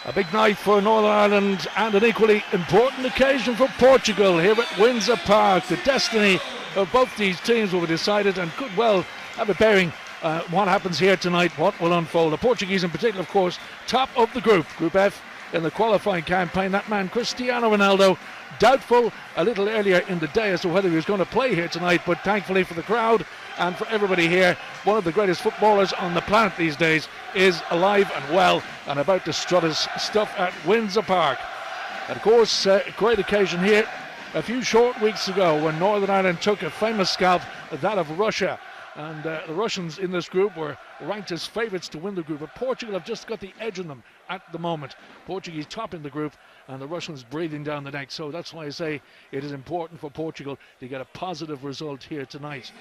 A big night for Northern Ireland and an equally important occasion for Portugal here at Windsor Park. The destiny of both these teams will be decided and could well have a bearing what happens here tonight, what will unfold. The Portuguese in particular, of course, top of the group, Group F, in the qualifying campaign. That man, Christiano Ronaldo, doubtful a little earlier in the day as to whether he was going to play here tonight, but thankfully for the crowd and for everybody here, one of the greatest footballers on the planet these days is alive and well and about to strut his stuff at Windsor Park. And of course, a great occasion here a few short weeks ago when Northern Ireland took a famous scalp, that of Russia. And the Russians in this group were ranked as favourites to win the group, but Portugal have just got the edge on them at the moment. Portuguese top in the group and the Russians breathing down the neck. So that's why I say it is important for Portugal to get a positive result here tonight.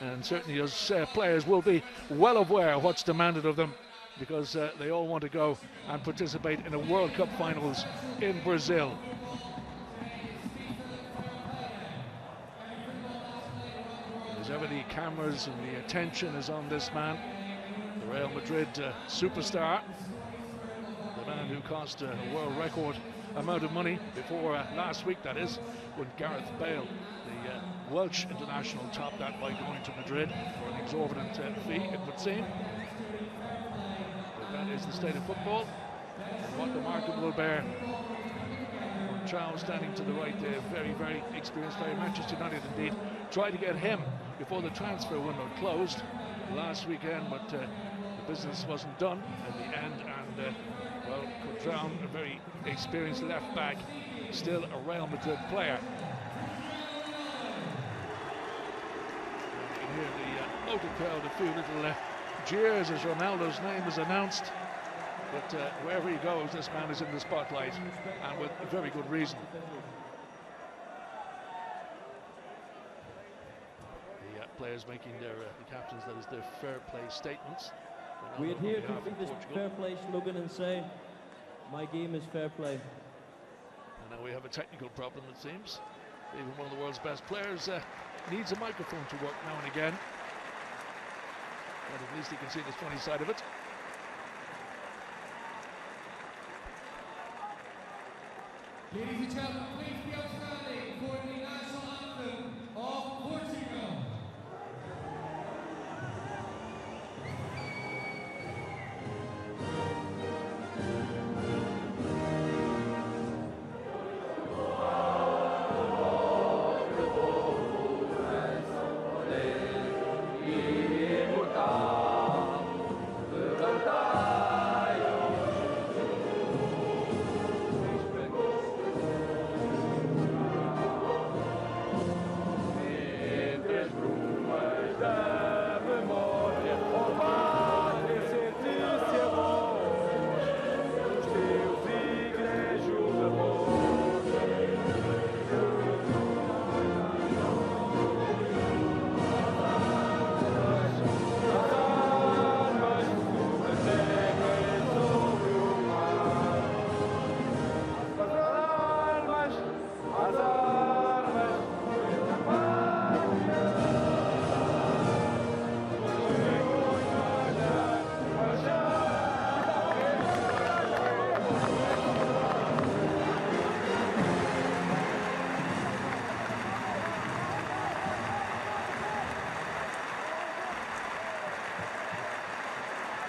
And certainly those players will be well aware of what's demanded of them, because they all want to go and participate in a World Cup finals in Brazil. As ever, the cameras and the attention is on this man, the Real Madrid superstar, the man who cost a world record amount of money before last week, that is, when Gareth Bale, the Welsh international, topped that by going to Madrid for an exorbitant fee, it would seem. But that is the state of football, and what the market will bear. Charles standing to the right there, very, very experienced player. Manchester United indeed tried to get him before the transfer window closed last weekend, but the business wasn't done in the end, and well, Courtois, a very experienced left back, still a Real Madrid player. You can hear the local crowd, a few little jeers as Ronaldo's name is announced. But wherever he goes, this man is in the spotlight, and with very good reason. The players making their, the captains, that is, their fair play statements. We adhere to this fair play slogan and say, my game is fair play. And now we have a technical problem, it seems. Even one of the world's best players needs a microphone to work now and again. But at least he can see the funny side of it. Ladies and gentlemen, please be outstanding for the national anthem of Portugal.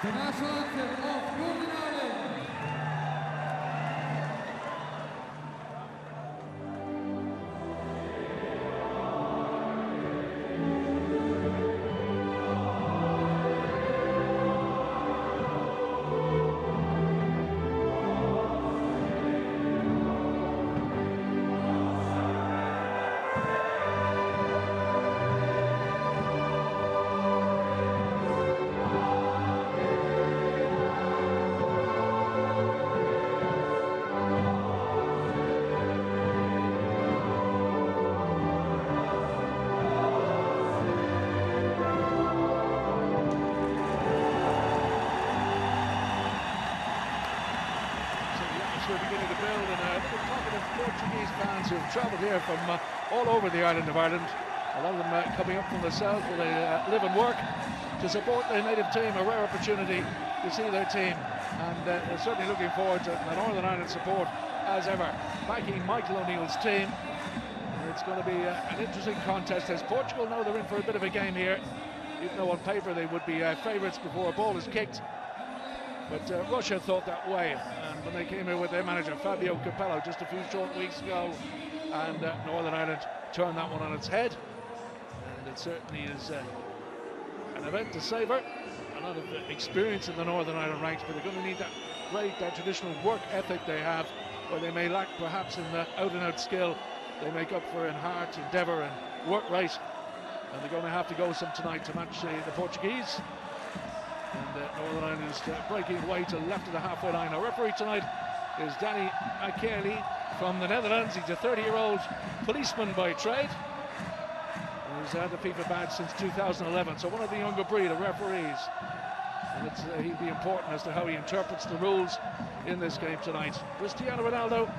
The national anthem of Northern Ireland. We're beginning to build, and a little pocket of Portuguese fans who have travelled here from all over the island of Ireland. A lot of them coming up from the south where they live and work to support their native team. A rare opportunity to see their team, and they're certainly looking forward to the Northern Ireland support as ever, backing Michael O'Neill's team. It's going to be an interesting contest, as Portugal know they're in for a bit of a game here, even though on paper they would be favourites before a ball is kicked. But Russia thought that way, and when they came here with their manager Fabio Capello just a few short weeks ago, and Northern Ireland turned that one on its head, and it certainly is an event to savour. A lot of experience in the Northern Ireland ranks, but they're going to need that traditional work ethic they have, where they may lack perhaps in the out-and-out skill. They make up for in heart, endeavour and work rate, and they're going to have to go some tonight to match the Portuguese. And Northern Ireland is breaking away to the left of the halfway line. Our referee tonight is Danny Akeli from the Netherlands. He's a 30-year-old policeman by trade. He's had the FIFA badge since 2011, so one of the younger breed of referees. And he'll be important as to how he interprets the rules in this game tonight. Cristiano Ronaldo,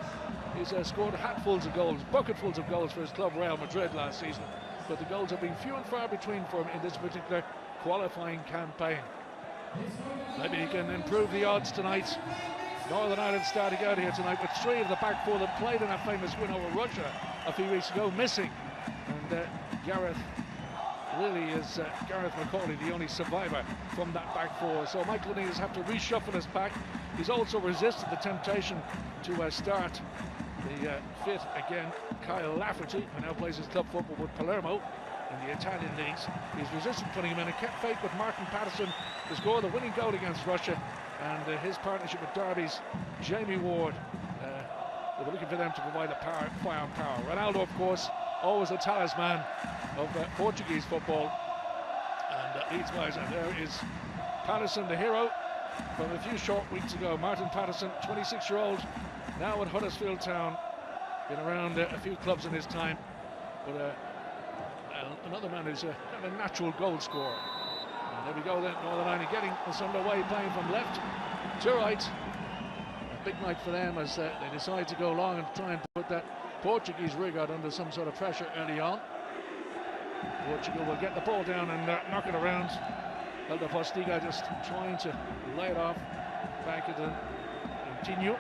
he's scored hatfuls of goals, bucketfuls of goals for his club Real Madrid last season, but the goals have been few and far between for him in this particular qualifying campaign. Maybe he can improve the odds tonight. Northern Ireland starting out here tonight with three of the back four that played in that famous win over Russia a few weeks ago missing. And Gareth McCauley, the only survivor from that back four. So Michael O'Neill's have to reshuffle his pack. He's also resisted the temptation to start the fit again Kyle Lafferty, who now plays his club football with Palermo in the Italian leagues. He's resisted putting him in and kept faith with Martin Patterson to score the winning goal against Russia, and his partnership with Derby's Jamie Ward. They were looking for them to provide the firearm power. Ronaldo, of course, always a talisman of Portuguese football, and leads wise. And there is Patterson, the hero from a few short weeks ago. Martin Patterson, 26-year-old, now at Huddersfield Town, been around a few clubs in his time, but another man who's a natural goal scorer. And there we go then, Northern Ireland getting us underway, playing from left to right. A big night for them as they decide to go long and try and put that Portuguese rig out under some sort of pressure early on. Portugal will get the ball down and knock it around. Helder Postiga just trying to lay it off. Back at the continue.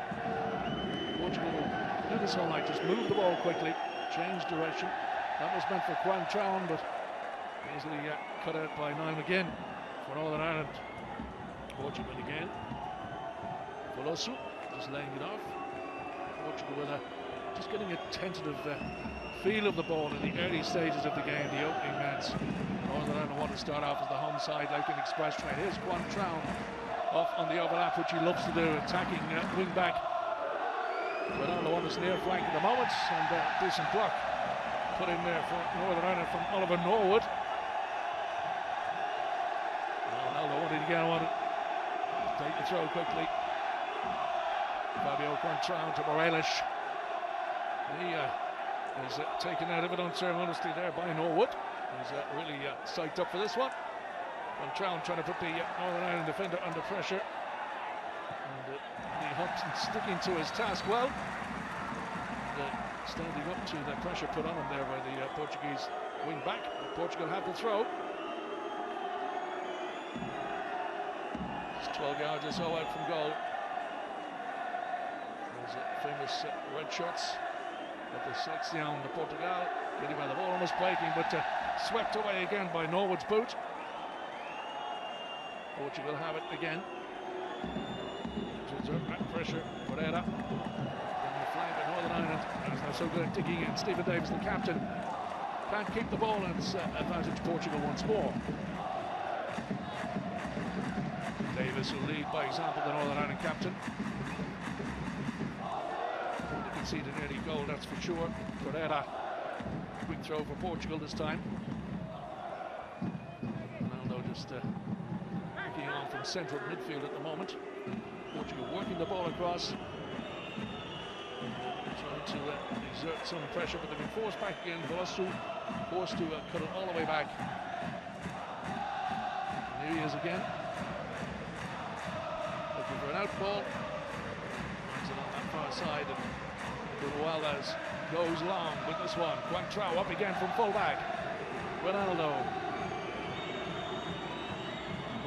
Portugal will do this all night, just move the ball quickly, change direction. That was meant for Quan Traun, but easily cut out by Niall McGinn for Northern Ireland. Portugal again. Veloso just laying it off. Portugal with just getting a tentative feel of the ball in the early stages of the game, the opening minutes. Northern Ireland want to start off as the home side like an express train. Here's Quan Traun off on the overlap, which he loves to do, attacking wing back. Ronaldo on his near flank at the moment, and decent block put in there for Northern Ireland from Oliver Norwood. Ronaldo wanted to take the throw quickly. Fabio Quan Traun to Morelos. He is taken out of it unceremoniously there by Norwood. He's really psyched up for this one. Quan Traun trying to put the Northern Ireland defender under pressure. And Lee Hudson sticking to his task well. Standing up to the pressure put on him there by the Portuguese wing back. Portugal have the throw. It's 12 yards or so out from goal. Those famous red shirts of the Selección de Portugal. Getting by the ball, almost breaking, but swept away again by Norwood's boot. Portugal have it again. To exert that pressure, Pereira. Flag at Northern Ireland. He's now so good at digging in. Stephen Davis, the captain, can't keep the ball, and it's advantage Portugal once more. Davis will lead by example, the Northern Ireland captain. They conceded an early goal, that's for sure. Pereira, quick throw for Portugal this time. Ronaldo just backing on from central midfield at the moment. Portugal working the ball across. Trying to exert some pressure, but they've been forced back again. Veloso forced to cut it all the way back. And here he is again. Looking for an out ball. Runs it on that far side, and Gonçalves goes long with this one. Quan Traun up again from full back. Ronaldo.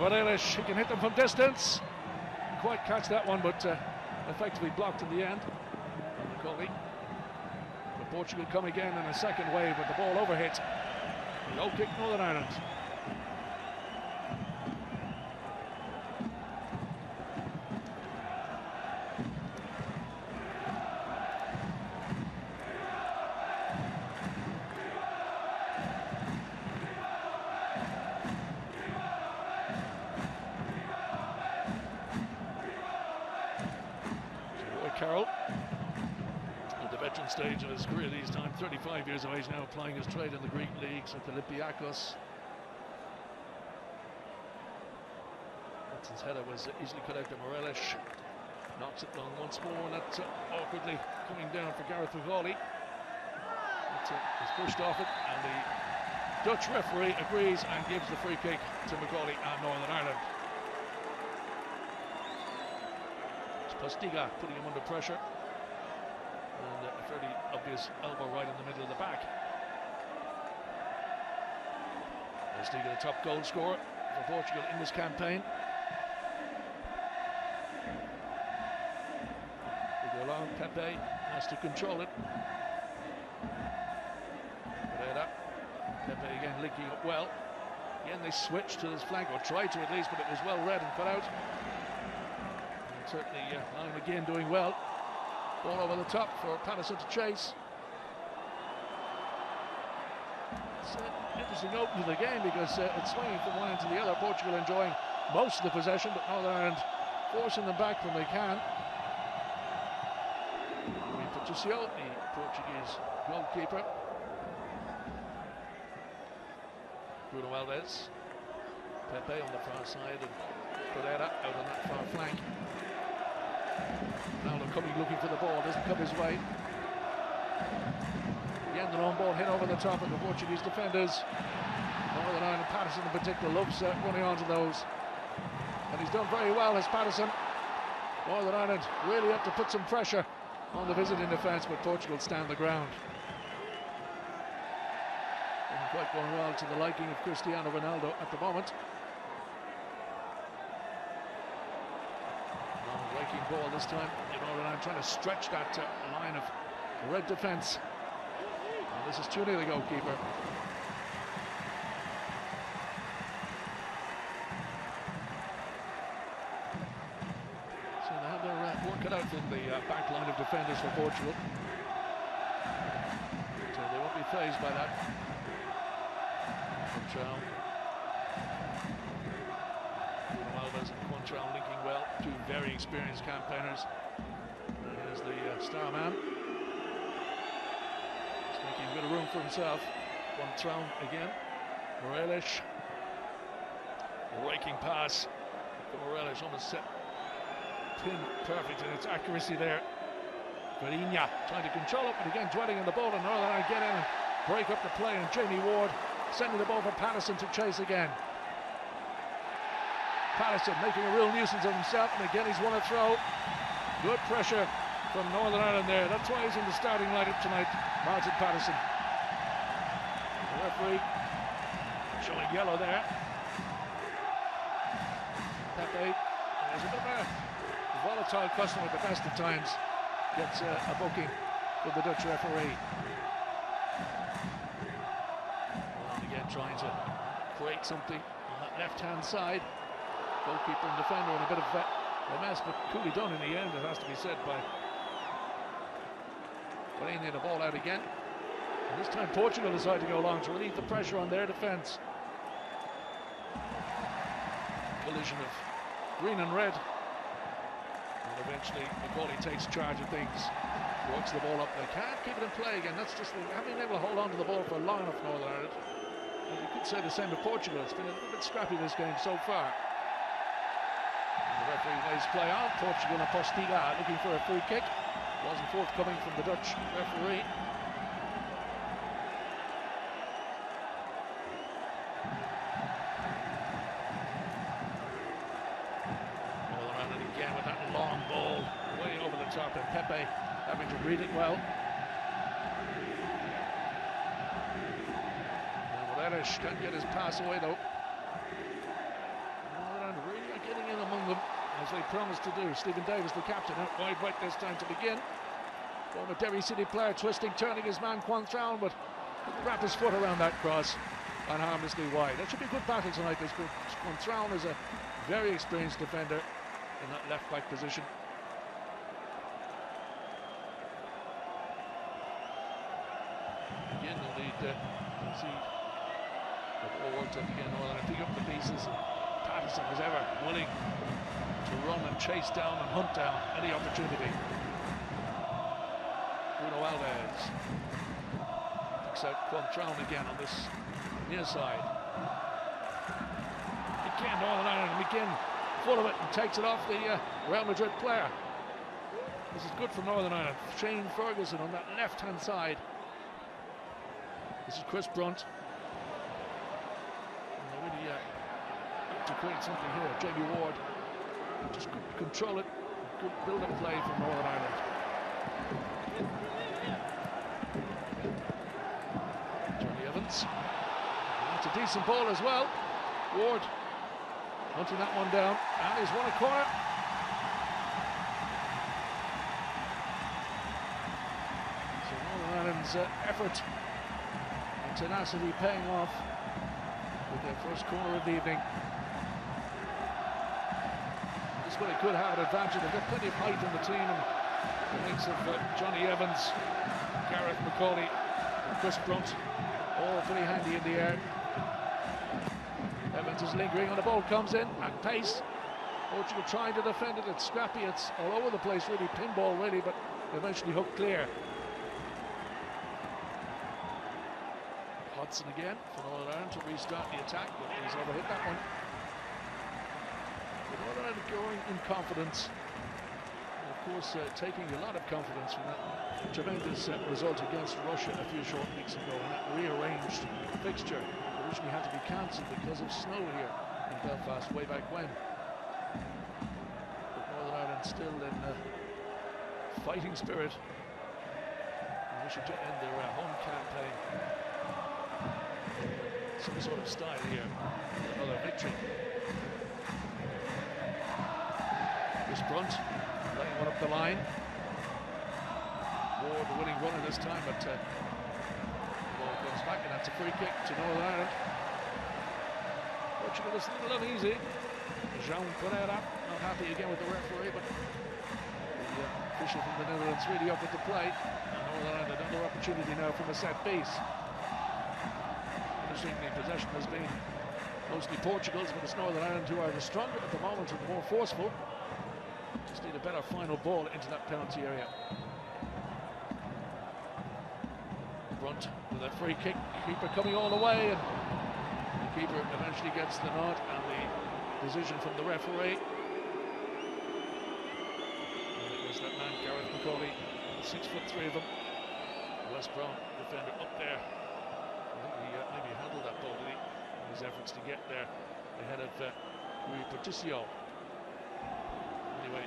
Morelos, he can hit them from distance. Didn't quite catch that one, but effectively blocked in the end. McCauley. But Portugal come again in a second wave with the ball overhit. Goal kick, Northern Ireland. Carroll, at the veteran stage of his career these times, 35 years of age now, applying his trade in the Greek leagues at Olympiacos. Hudson's header was easily cut out to Morelos. Knocks it long once more, and that's awkwardly coming down for Gareth McCauley. He's pushed off it, and the Dutch referee agrees and gives the free kick to McCauley and Northern Ireland. Postiga putting him under pressure, and a fairly obvious elbow right in the middle of the back. Postiga, the top goal scorer for Portugal in this campaign. They go along, Pepe has to control it. Pereira, Pepe again linking up well. Again they switched to this flank, or tried to at least, but it was well read and cut out. Certainly Lyon again doing well. Ball over the top for Patterson to chase. It's an interesting opening of the game because it's swinging from one end to the other. Portugal enjoying most of the possession, but Northern Ireland forcing them back when they can. Patricio, the Portuguese goalkeeper. Bruno Alves. Pepe on the far side, and Pereira out on that far flank. Ronaldo coming looking for the ball, doesn't come his way. Again, the long ball hit over the top of the Portuguese defenders. Northern Ireland, Patterson in particular, loves running onto those. And he's done very well as Patterson. Northern Ireland really have to put some pressure on the visiting defence, but Portugal stand the ground. Isn't quite going well to the liking of Cristiano Ronaldo at the moment. Raking ball this time. Northern Ireland trying to stretch that line of red defence. And this is Tunney, the goalkeeper. So they have their work cut out from the back line of defenders for Portugal. So they won't be fazed by that. Contral. Alves and Contral linking well. Two very experienced campaigners. There's the star man. He's making a bit of room for himself. Contral again. Morelos. Raking pass for Morelos, almost set. Pin perfect in its accuracy there. Farinha trying to control it, but again dwelling on the ball, and Northern Ireland get in and break up the play, and Jamie Ward sending the ball for Patterson to chase again. Patterson making a real nuisance of himself, and again he's won a throw. Good pressure from Northern Ireland there. That's why he's in the starting lineup tonight, Martin Patterson. The referee showing yellow there. Pepe, there's a bit of a volatile customer at the best of times, gets a booking with the Dutch referee. And again trying to create something on that left-hand side. Goalkeeper and defender in a bit of a mess, but coolly done in the end, it has to be said, by playing the ball out again. And this time Portugal decide to go long to relieve the pressure on their defence. Collision of green and red. And eventually McCauley takes charge of things, works the ball up. They can't keep it in play again. That's just, they haven't been able to hold on to the ball for long enough, Northern Ireland. And you could say the same of Portugal. It's been a little bit scrappy this game so far. The referee lays play on. Portugal and Postiga looking for a free kick. Wasn't forthcoming from the Dutch referee. Northern Ireland again with that long ball way over the top, and Pepe having to read it well. Morelos can't get his pass away though. Northern Ireland really are getting in among them as they promised to do. Stephen Davis, the captain, out wide right this time to begin. Former Derry City player twisting, turning his man Quantrown, but couldn't wrap his foot around that cross and harmlessly wide. That should be a good battle tonight. This Quantrown is a very experienced defender in that left back position. Again, they'll need to see the ball worked up again. Northern pick up the pieces. Patterson is ever willing to run and chase down and hunt down any opportunity. Bruno Alves picks out Quantrown again on this near side. Again, Northern Ireland, McGinn full of it and takes it off the Real Madrid player. This is good for Northern Ireland. Shane Ferguson on that left-hand side. This is Chris Brunt. And they really to create something here. Jamie Ward just couldn't control it. Good build-up play from Northern Ireland. Johnny Evans. That's a decent ball as well. Ward hunting that one down, and he's won a corner. So Northern Ireland's effort and tenacity paying off with their first corner of the evening. This way they could have an advantage. They've got plenty of height in the team, and the likes of Johnny Evans, Gareth McCauley, and Chris Brunt, all pretty handy in the air. Evans is lingering on the ball, comes in at pace. Portugal trying to defend it. It's scrappy, it's all over the place, really pinball really, but eventually hooked clear. Hudson again for Northern Ireland to restart the attack, but he's overhit that one. But Northern Ireland going in confidence. And of course, taking a lot of confidence from that tremendous result against Russia a few short weeks ago, and that rearranged fixture originally had to be cancelled because of snow here in Belfast way back when. But Northern Ireland still in fighting spirit. And wishing to end their home campaign some sort of style here. Another victory. Chris Brunt laying one up the line. Ward the winning runner this time, but ball comes back, and that's a free kick to Northern Ireland. Portugal is a little uneasy. João Pereira not happy again with the referee, but the official from the Netherlands really up with the play. And Northern Ireland another opportunity now from a set piece. Interestingly, possession has been mostly Portugal's, but it's Northern Ireland who are the stronger at the moment and the more forceful. Just need a better final ball into that penalty area. Brunt with a free kick, keeper coming all the way, and the keeper eventually gets the nod and the decision from the referee. And it was that man, Gareth McCauley, 6'3" of him. West Brom defender up there. I think he maybe handled that ball, did he, in his efforts to get there ahead of Rui Patricio. Anyway,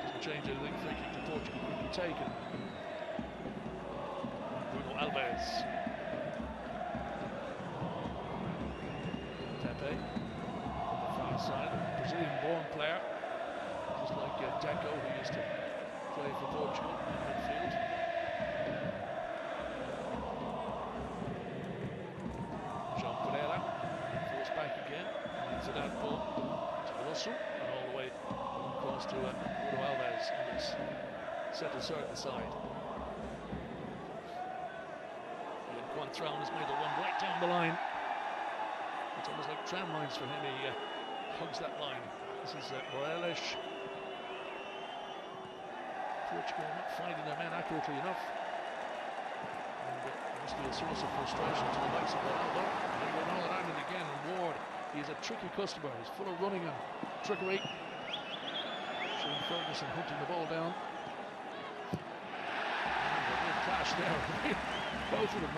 doesn't change anything. Free kick to Portugal quickly taken. Bruno Alves. Pepe on the far side, a Brazilian-born player, just like Deco, who used to play for Portugal in midfield. João Pereira falls back again, leads it out ball to Russell, and all the way across to Bruno Alves on this centre circle side. Quantrown has made a run right down the line. It's almost like tram lines for him. He hugs that line. This is Morelos. Portugal not finding their men accurately enough. And it must be a source of frustration to the likes of Ronaldo. And Northern Ireland again, and Ward. He's a tricky customer. He's full of running and trickery. Shane Ferguson hunting the ball down. And a big clash there. Both of them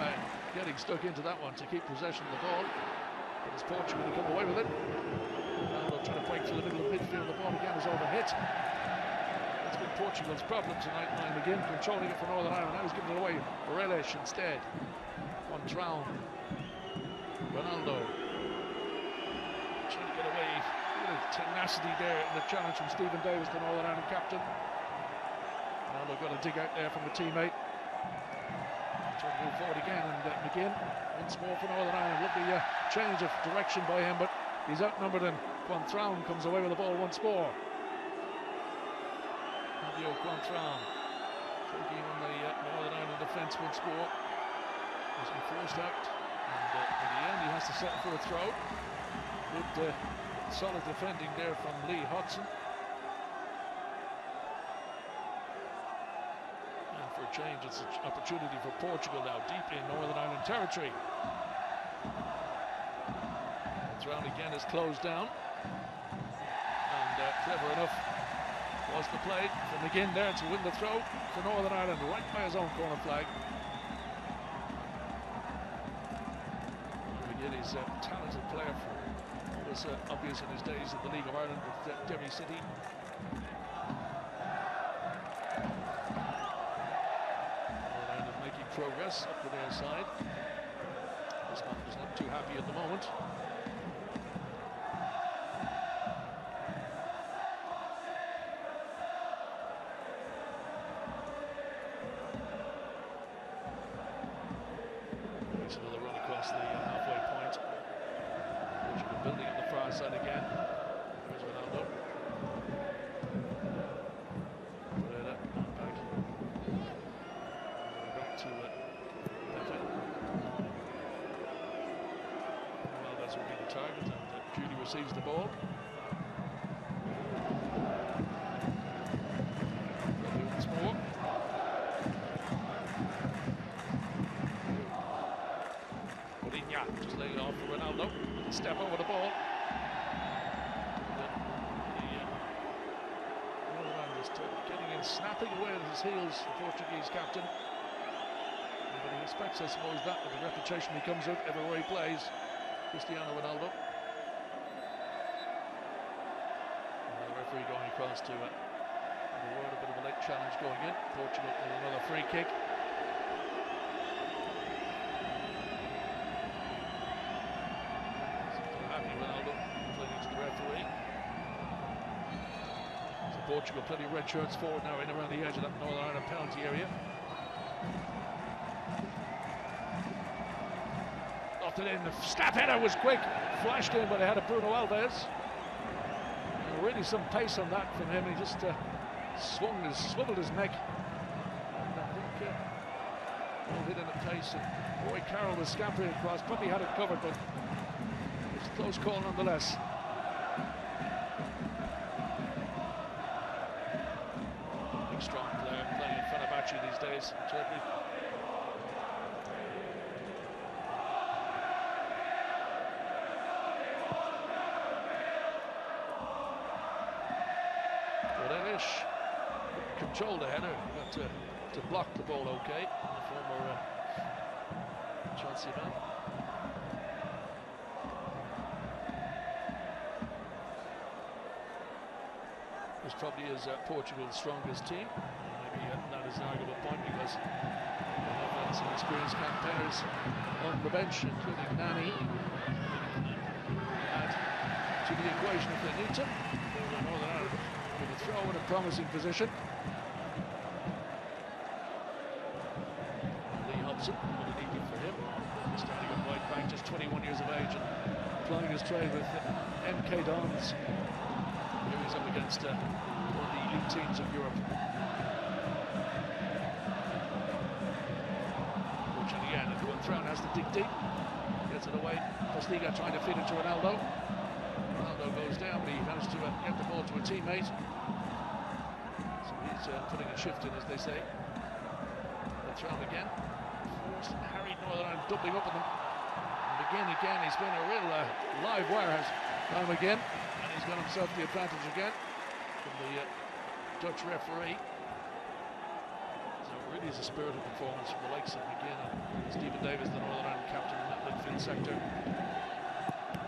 getting stuck into that one to keep possession of the ball. But it's Portugal to come away with it. Ronaldo trying to break through the middle of midfield. The ball again is overhit. That's been Portugal's problem tonight. Niall McGinn controlling it for Northern Ireland. Now he's giving it away. Morelos instead. Quantrown. Ronaldo trying to get away. Look at Real tenacity there in the challenge from Stephen Davis, the Northern Ireland captain. Now they've got to dig out there from a teammate. Trying to move forward again, and McGinn once more for Northern Ireland. Lovely change of direction by him, but he's outnumbered, and Quantraun comes away with the ball once more. Fabio Quantraun taking on the Northern Ireland defence once more. He's been forced out, and in the end he has to settle for a throw. Good solid defending there from Lee Hodson. And for a change, it's an opportunity for Portugal now, deep in Northern Ireland territory. Quantraun again is closed down, and clever enough was the play from McGinn there to win the throw for Northern Ireland, right by his own corner flag. McGinn is a talented player, it was obvious in his days in the League of Ireland with Derry City. Northern Ireland making progress up to their side. This man is not too happy at the moment. Another run across the halfway point. Portugal building on the far side again. There's Ronaldo. Pereira, back. Back to Pepe. Valdez will be the target, and Judy receives the ball. Once more. Just laying it off for Ronaldo. Step over the ball. Just getting in, snapping away at his heels, the Portuguese captain. But he expects, I suppose, that with the reputation he comes with everywhere he plays. Cristiano Ronaldo. And the referee going across to the world, a bit of a late challenge going in. Portugal with another free kick. Ronaldo playing to the referee. So Portugal plenty of red shirts forward now in around the edge of that Northern Ireland penalty area. Off it in, the snap header was quick, flashed in by the head of Bruno Alves. And really some pace on that from him. He just swiveled his neck. And I think all hit in at pace. And Roy Carroll was scampering across, probably had it covered, but close call nonetheless. Big strong player playing in Fenerbahce these days in Turkey. Morelish controlled the header, got to block the ball okay. The former Chelsea man. This probably is Portugal's strongest team. Maybe that is an arguable point because they have had some experienced campaigners on the bench, including Nani. Add to the equation if they need to. Northern Ireland with a throw in a promising position. Lee Hobson, what a needy for him. Standing up right back, just 21 years of age, and plying his trade with MK Dons. Here he's up against one of the elite teams of Europe. Fortunately again, Quantraun has to dig deep. Gets it away. Postiga trying to feed it to Ronaldo. Ronaldo goes down, but he managed to get the ball to a teammate. So he's putting a shift in, as they say. Quantraun again. Forced and harried Northern Ireland, doubling up on them. And again, he's been a real live wire time again. He's got himself the advantage again from the Dutch referee. So it really is a spirited performance from the likes of McGinn and Stephen Davis, the Northern Ireland captain in that midfield sector.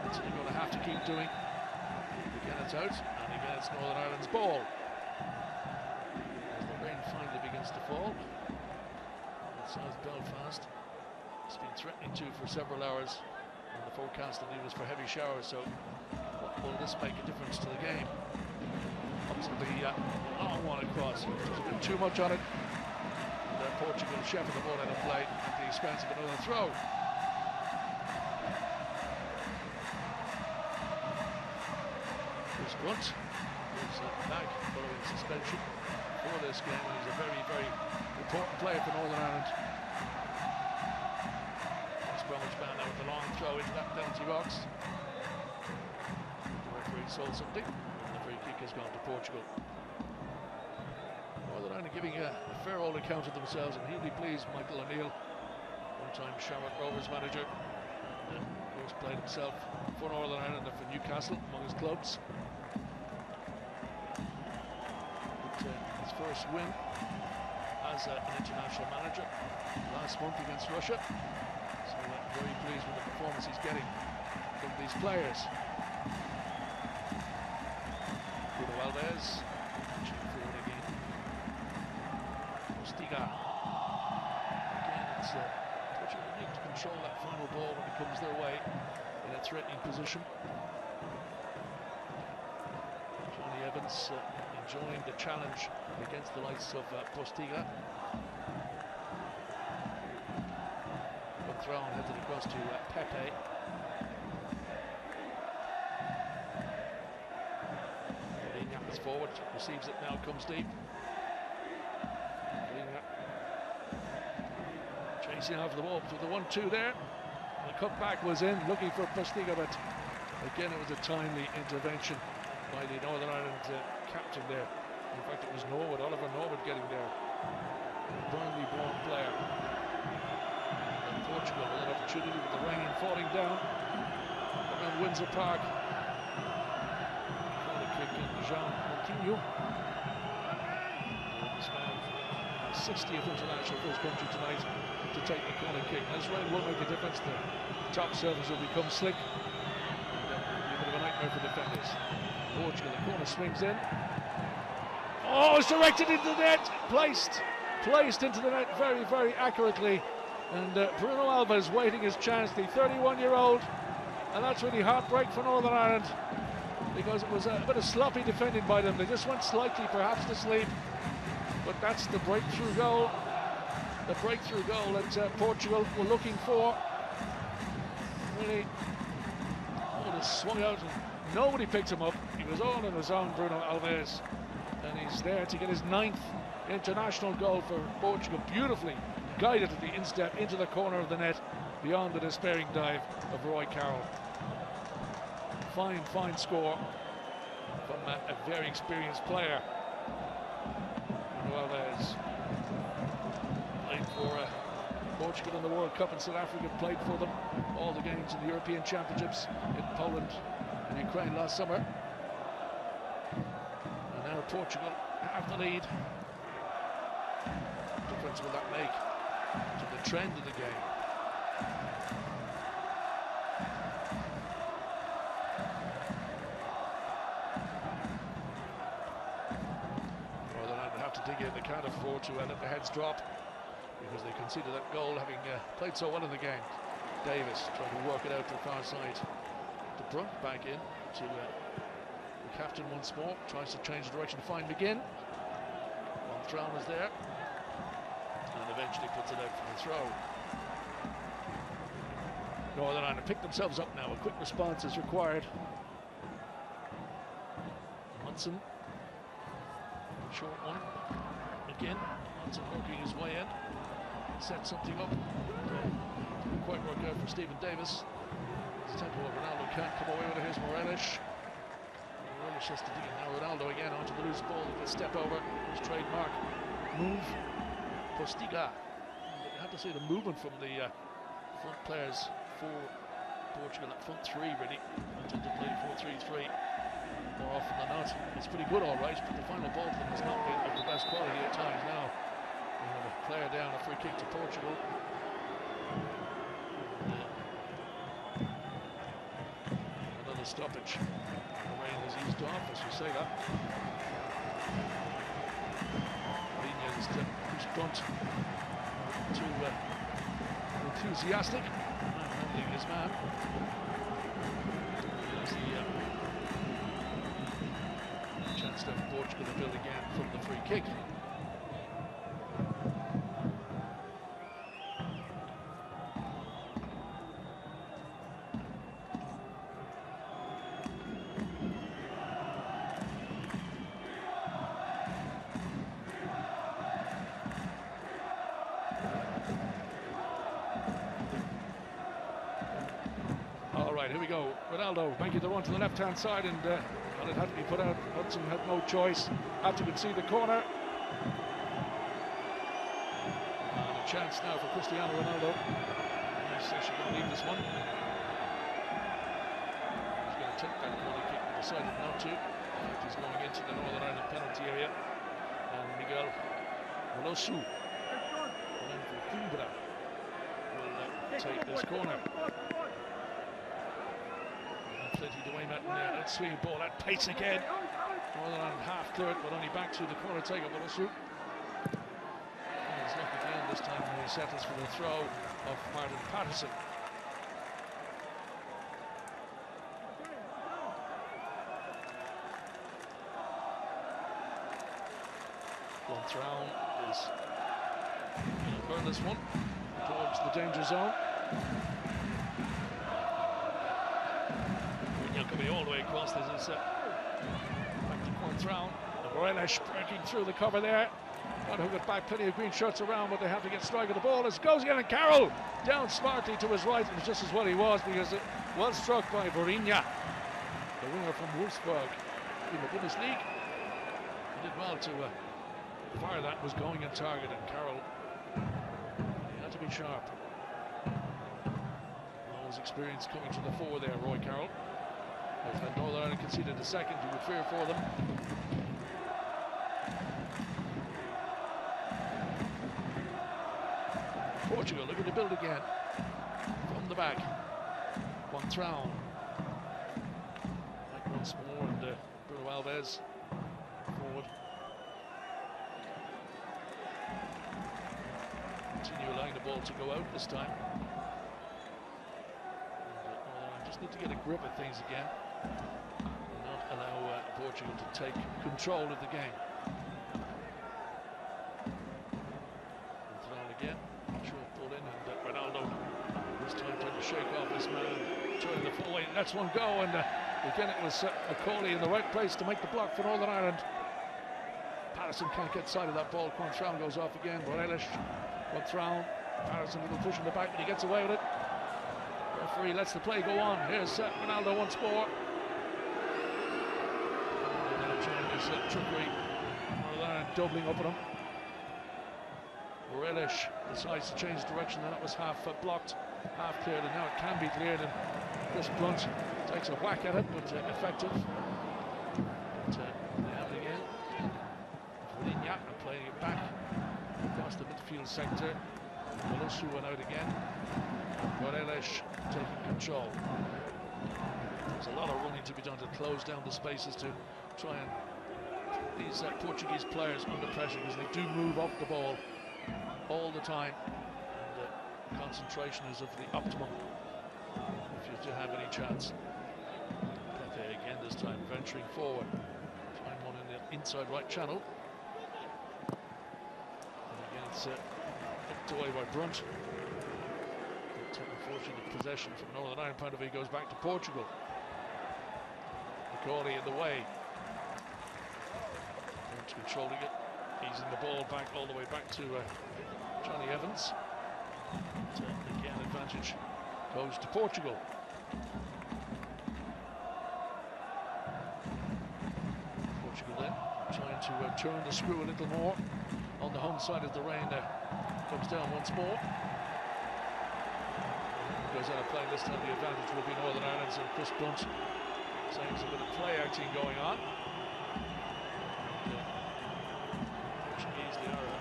That's what they're going to have to keep doing. Again, it's out, and again, it's Northern Ireland's ball. As the rain finally begins to fall in South Belfast. It's been threatening to for several hours, and the forecast indeed was for heavy showers, so what Will this make a difference to the game? Up to the long one across. There's a bit too much on it. And Portugal shepherd the ball out of play at the expense of another throw. Here's Grunt. He's back following suspension for this game. And he's a very, very important player for Northern Ireland. West Bromwich man now with the long throw into that penalty box. The referee saw something, and the free kick has gone to Portugal. Northern Ireland giving a fair old account of themselves, and he'll be pleased. Michael O'Neill, one-time Shamrock Rovers manager, of course played himself for Northern Ireland and for Newcastle among his clubs. His first win as an international manager last month against Russia. So very pleased with the performance he's getting from these players. Bruno Alves, forward again. Postiga. Again, it's Portugal need to control that final ball when it comes their way in a threatening position. Johnny Evans enjoying the challenge against the likes of Postiga. Thrown, headed across to Pepe. Is forward, receives it now, comes deep. Chasing after the ball with the 1-2 there. The cutback was in, looking for Postiga, but again it was a timely intervention by the Northern Ireland captain there. In fact, it was Norwood, Oliver Norwood getting there. A Burnley born player. Portugal with an opportunity with the rain falling down around Windsor Park. Corner kick in Jean Montigno. This man, 60th international for his country tonight to take the corner kick. This rain will make a difference. The top surface will become slick. And, be a bit of a nightmare for defenders. Portugal, the corner swings in. Oh, it's directed into the net. Placed into the net very, very accurately. And Bruno Alves waiting his chance, the 31-year-old, and that's really heartbreak for Northern Ireland because it was a bit of sloppy defending by them. They just went slightly perhaps to sleep, but that's the breakthrough goal that Portugal were looking for. Really, just swung out and nobody picked him up. He was all on his own, Bruno Alves, and he's there to get his 9th international goal for Portugal. Beautifully guided at the instep into the corner of the net beyond the despairing dive of Roy Carroll. Fine score from a very experienced player. Alves played for Portugal in the World Cup in South Africa, played for them all the games in the European Championships in Poland and Ukraine last summer. And now Portugal have the lead. What difference will that make to the trend of the game? Well, they'll have to dig in. They can't afford to let the heads drop because they conceded that goal, having played so well in the game. Davis trying to work it out to the far side. De Bruyne back in to the captain once more. Tries to change the direction to find McGinn. One throw is there. Eventually puts it out for the throw. Northern Ireland pick themselves up now. A quick response is required. Munson, short one. Again, Munson working his way in. Set something up. Didn't quite work out for Stephen Davis. His tempo of Ronaldo can't come away with it. Here's Morelos. Morelos has to dig in now. Ronaldo again onto the loose ball. He can step over his trademark move. Postiga. You have to see the movement from the front players for Portugal, that front three really. They tend to play 4-3-3 more often than not. It's pretty good, all right, but the final ball for them has not been of the best quality at times. Now we have a player down, a free kick to Portugal. Another stoppage. The rain has eased off, as you say that. Grunt too enthusiastic, handling his man as the chance now for Portugal to build again from the free kick. Here we go. Ronaldo making the run to the left-hand side, and well, it had to be put out. Hudson had no choice. Had to concede the corner. And a chance now for Cristiano Ronaldo. He's actually going to leave this one. He's going to take that corner kick, but decided not to. He's going into the Northern Ireland penalty area. And Miguel Veloso will take this corner. Plenty to aim at, and that swinging ball at pace again. Northern Ireland half clear it, but only back to the corner taker. Veloso. He's lucky at the end this time when he settles for the throw of Martin Patterson. Gonthrown is going to burn this one towards the danger zone. Coming all the way across, this is back to Gonthrown. Morelos breaking through the cover there. Got to hook it back, plenty of green shirts around, but they have to get strike of the ball as it goes again, and Carroll down smartly to his right. It was just as well he was, because it was struck by Vorinha, the winger from Wolfsburg in the Bundesliga. He did well to fire that, was going in target, and Carroll had to be sharp. All his experience coming to the fore there, Roy Carroll. If Northern Ireland conceded a second, you would fear for them. Portugal looking to build again from the back. Gonthrown back once more, and Bruno Alves forward. Continue allowing the ball to go out this time. And, just need to get a grip at things again. Not allow Portugal to take control of the game. Thrown again, short ball in, and Ronaldo this time trying to shake off this man, trying to fall away. That's one go, and again it was Macaulay in the right place to make the block for Northern Ireland. Patterson can't get sight of that ball. Gonthrown goes off again. Morelos, Gonthrown, Patterson a little push in the back, but he gets away with it. Referee lets the play go on. Here's Ronaldo once more. His trickery, doubling up on him. Morelos decides to change direction, and that was half blocked, half cleared, and now it can be cleared, and Chris Blunt takes a whack at it, but effective. But they have it again. Vorinha playing it back across the midfield sector. Veloso went out again. Morelos taking control. There's a lot of running to be done to close down the spaces to try and these Portuguese players under pressure, because they do move off the ball all the time, and concentration is of the optimum if you're to have any chance. Pepe again this time venturing forward, trying one in the inside right channel, and again it's knocked away by Brunt. But unfortunate possession from Northern Ireland point of view goes back to Portugal. Macaulay in the way. Controlling it, easing the ball back all the way back to Johnny Evans. But, again, advantage goes to Portugal. Portugal then trying to turn the screw a little more on the home side as the rain comes down once more. Goes out of play this time. The advantage will be Northern Ireland's, and Chris Blunt saying there's a bit of play acting going on.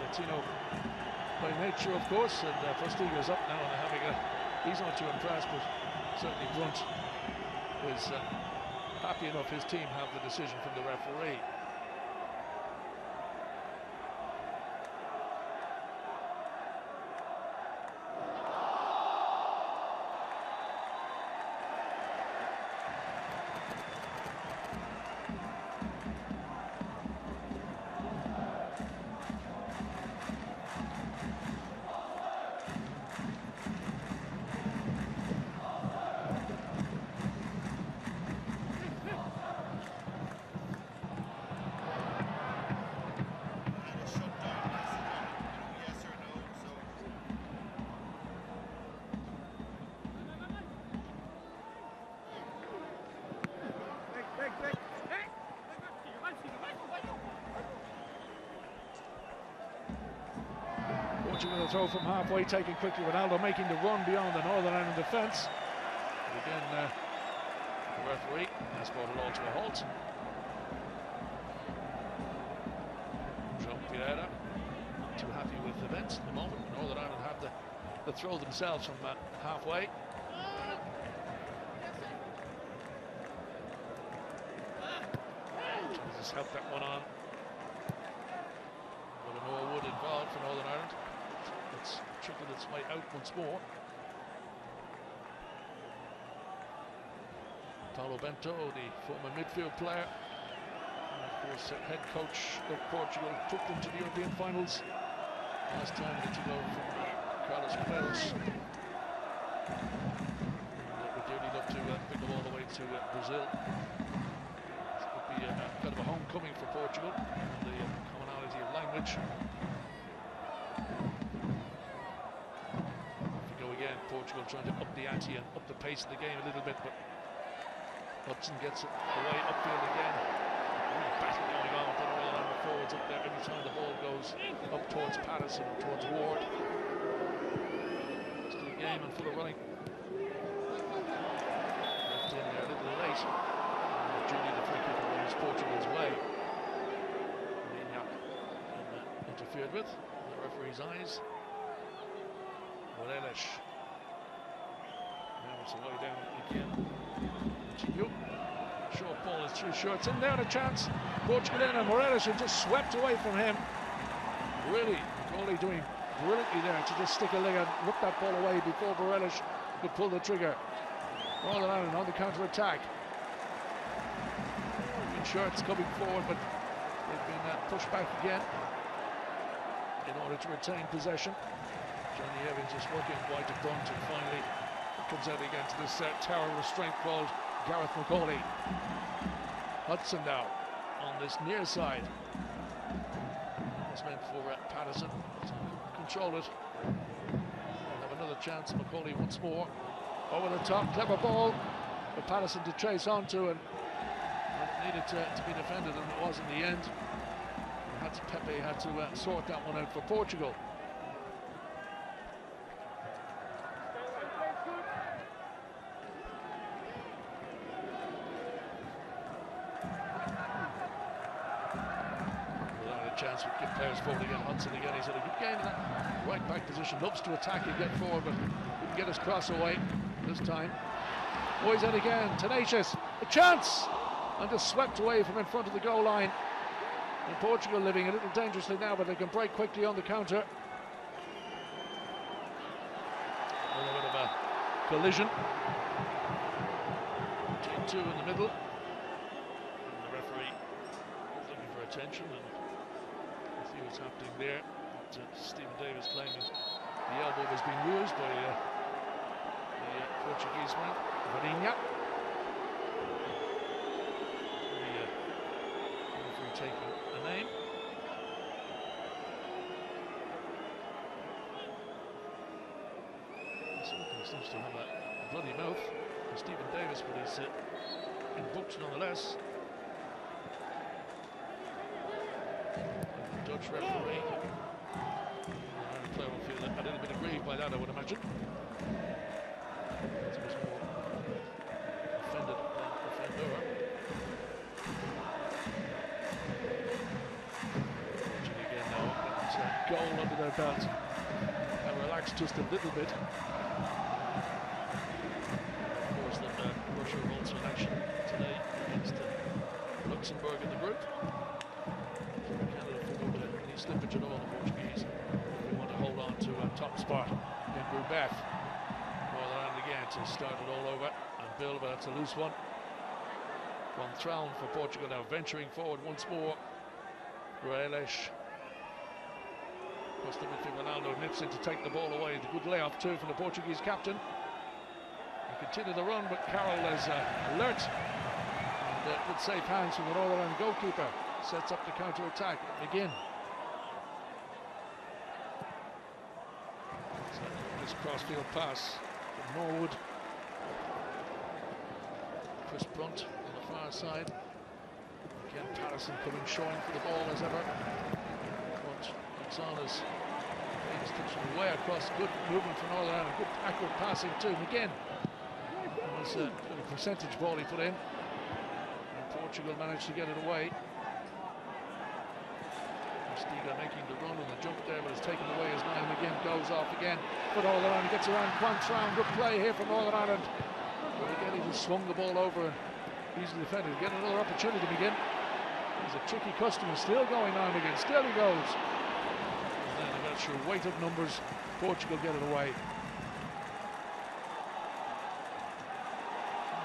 Latino by nature, of course, and Postiga's up now, and having he's not too impressed, but certainly Brunt is happy enough his team have the decision from the referee. the throw from halfway, taken quickly. Ronaldo making the run beyond the Northern Ireland defence. Again, the referee has brought it all to a halt. João Pereira, not too happy with events at the moment. Northern Ireland have the throw themselves from halfway. Just help that one on. But an wood involved for Northern Ireland. It's trickled its way out once more. Paulo Bento, the former midfield player, and of course head coach of Portugal, took them to the European finals last time they took over from Carlos Queiroz. Would dearly love to pick them all the way to Brazil. This would be kind of a homecoming for Portugal, and the commonality of language. If we go again, Portugal trying to up the ante and up the pace of the game a little bit, but Hudson gets it away upfield again. Really battle going on with the Northern Ireland forwards up there every time the ball goes up towards Patterson or towards Ward. Still a game and full of running. Left in there a little late. Julie, the free kicker, goes Portugal's way. Lignac interfered with in the referee's eyes. Morelos. Now it's away down again. Short ball is too short. It's in there, and a chance. Portugal in, and Morelos had just swept away from him. Really, goalie doing brilliantly there to just stick a leg and whip that ball away before Morelos could pull the trigger. Northern Ireland on the counter-attack. Shirts coming forward, but they've been pushed back again in order to retain possession. Johnny Evans just working wide to front, and finally comes out again to this tower of restraint called Gareth McCauley. Hudson now on this near side. It's meant for Patterson to control it. We'll have another chance. McCauley once more. Over the top, clever ball for Patterson to chase onto, and it needed to be defended, and it was in the end. Pepe had to sort that one out for Portugal. Chance would give players forward again. Hudson again, he's had a good game in that right back position, loves to attack and get forward, but couldn't get his cross away this time. Oh, he's in again, tenacious, a chance, and just swept away from in front of the goal line. And Portugal living a little dangerously now, but they can break quickly on the counter. A little bit of a collision between two in the middle, and the referee is looking for attention and see what's happening there. Stephen Davis claiming the elbow was being used by the Portuguese man, Varinha. The referee taking a name. Something seems to have a bloody mouth for Stephen Davis, but he's in books nonetheless. Dutch referee. The player will feel a little bit aggrieved by that, I would imagine. It's a bit more offended than offender. Watching again now, that goal under their belt. And relax just a little bit. Of course, that Russia are also in action today against Luxembourg in the group. Slippage at all, the Portuguese. We want to hold on to a top spot in Group F. Northern Ireland again to start it all over and build, but that's a loose one. One thrown for Portugal now, venturing forward once more. Morelos. Across the midfield, Ronaldo nips in to take the ball away. The good layoff too from the Portuguese captain. They continue the run, but Carroll is alert. And good safe hands from the Northern Ireland goalkeeper. Sets up the counter-attack. Begin. This cross-field pass from Norwood. Chris Brunt on the far side. Again, Patterson coming showing for the ball as ever. Brunt looks on as Way across, good movement from Northern Ireland, good accurate passing too. McGinn. It was a percentage ball he put in, and Portugal managed to get it away. Stiga making the run and the jump there, but it's taken away as Niall McGinn goes off again for Northern Ireland. Gets around Quantrell. Good play here from Northern Ireland. But again, he just swung the ball over and easily defended. Get another opportunity to begin. He's a tricky customer. Still going on McGinn. Still he goes. Sheer weight of numbers, Portugal get it away.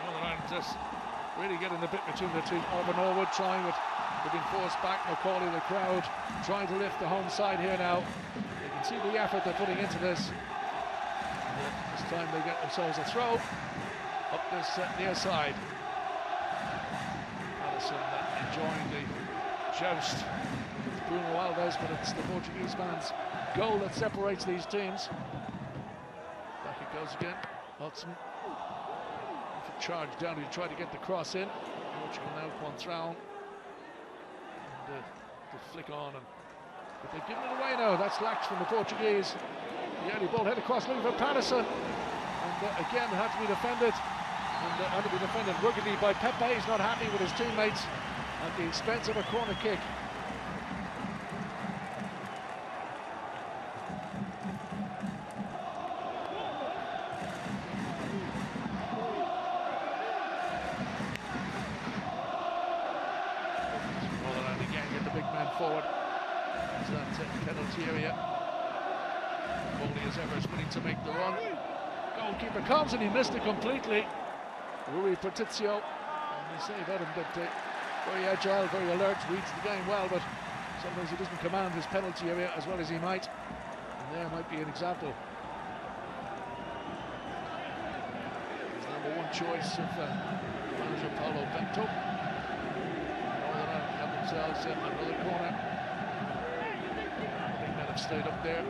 Northern Ireland just really getting the bit between the two. Orban Norwood trying, but they've been forced back. Macaulay, the crowd, trying to lift the home side here now. You can see the effort they're putting into this. This time they get themselves a throw up this near side. Allison enjoying the joust. It's Bruno Alves, but it's the Portuguese fans' goal that separates these teams. Back it goes again. Hudson. If it charged down, he tried to get the cross in. Portugal now, Quantrell. And the flick on. But they've given it away now. That's lax from the Portuguese. The early ball head across looking for Patterson. And again, had to be defended. And had to be defended ruggedly by Pepe. He's not happy with his teammates at the expense of a corner kick. Forward to that penalty area. Foley as ever is willing to make the run. Goalkeeper comes and he missed it completely. Rui Patrizio, and we say about him that very agile, very alert, reads the game well, but sometimes he doesn't command his penalty area as well as he might. And there might be an example. His number one choice of manager Paulo Bento. Themselves in another corner. I think that have stayed up there.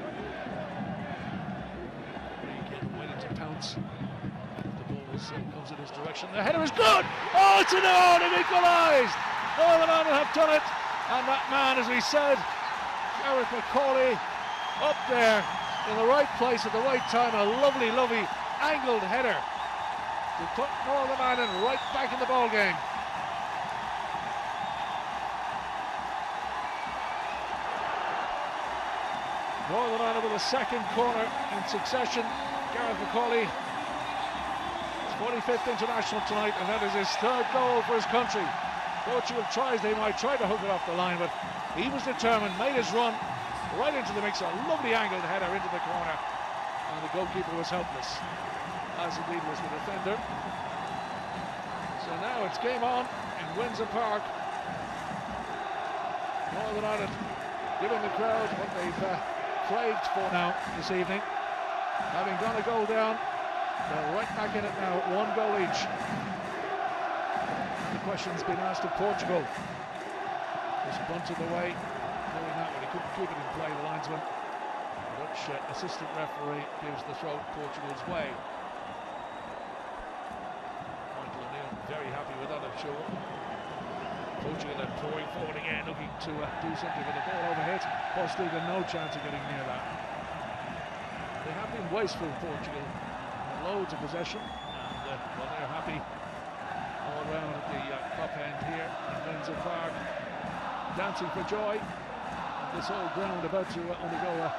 Again, waiting to pounce. The ball comes in his direction. The header is good! Oh, it's an own! They've equalised! Northern Ireland have done it. And that man, as we said, Gareth Macaulay, up there in the right place at the right time. A lovely, lovely angled header to put Northern Ireland right back in the ball game. Northern Ireland with a second corner in succession. Gareth Macaulay, his 45th international tonight, and that is his third goal for his country. Portugal they might try to hook it off the line, but he was determined, made his run right into the mix. A lovely angled header into the corner, and the goalkeeper was helpless, as indeed was the defender. So now it's game on in Windsor Park. Northern Ireland giving the crowd what they've craved for now this evening. Having gone a goal down, they're right back in it now at 1 goal each. And the question's been asked of Portugal. Was bunted away, knowing that when he couldn't keep it in play, the linesman. The Dutch assistant referee gives the throw Portugal's way. Michael O'Neill very happy with that, I'm sure. Portugal then pouring forward again, looking to do something with the ball overhit. Postiga no chance of getting near that. They have been wasteful, Portugal. Loads of possession, and well, they're happy all around at the top end here in Windsor Park, dancing for joy. This whole ground about to undergo a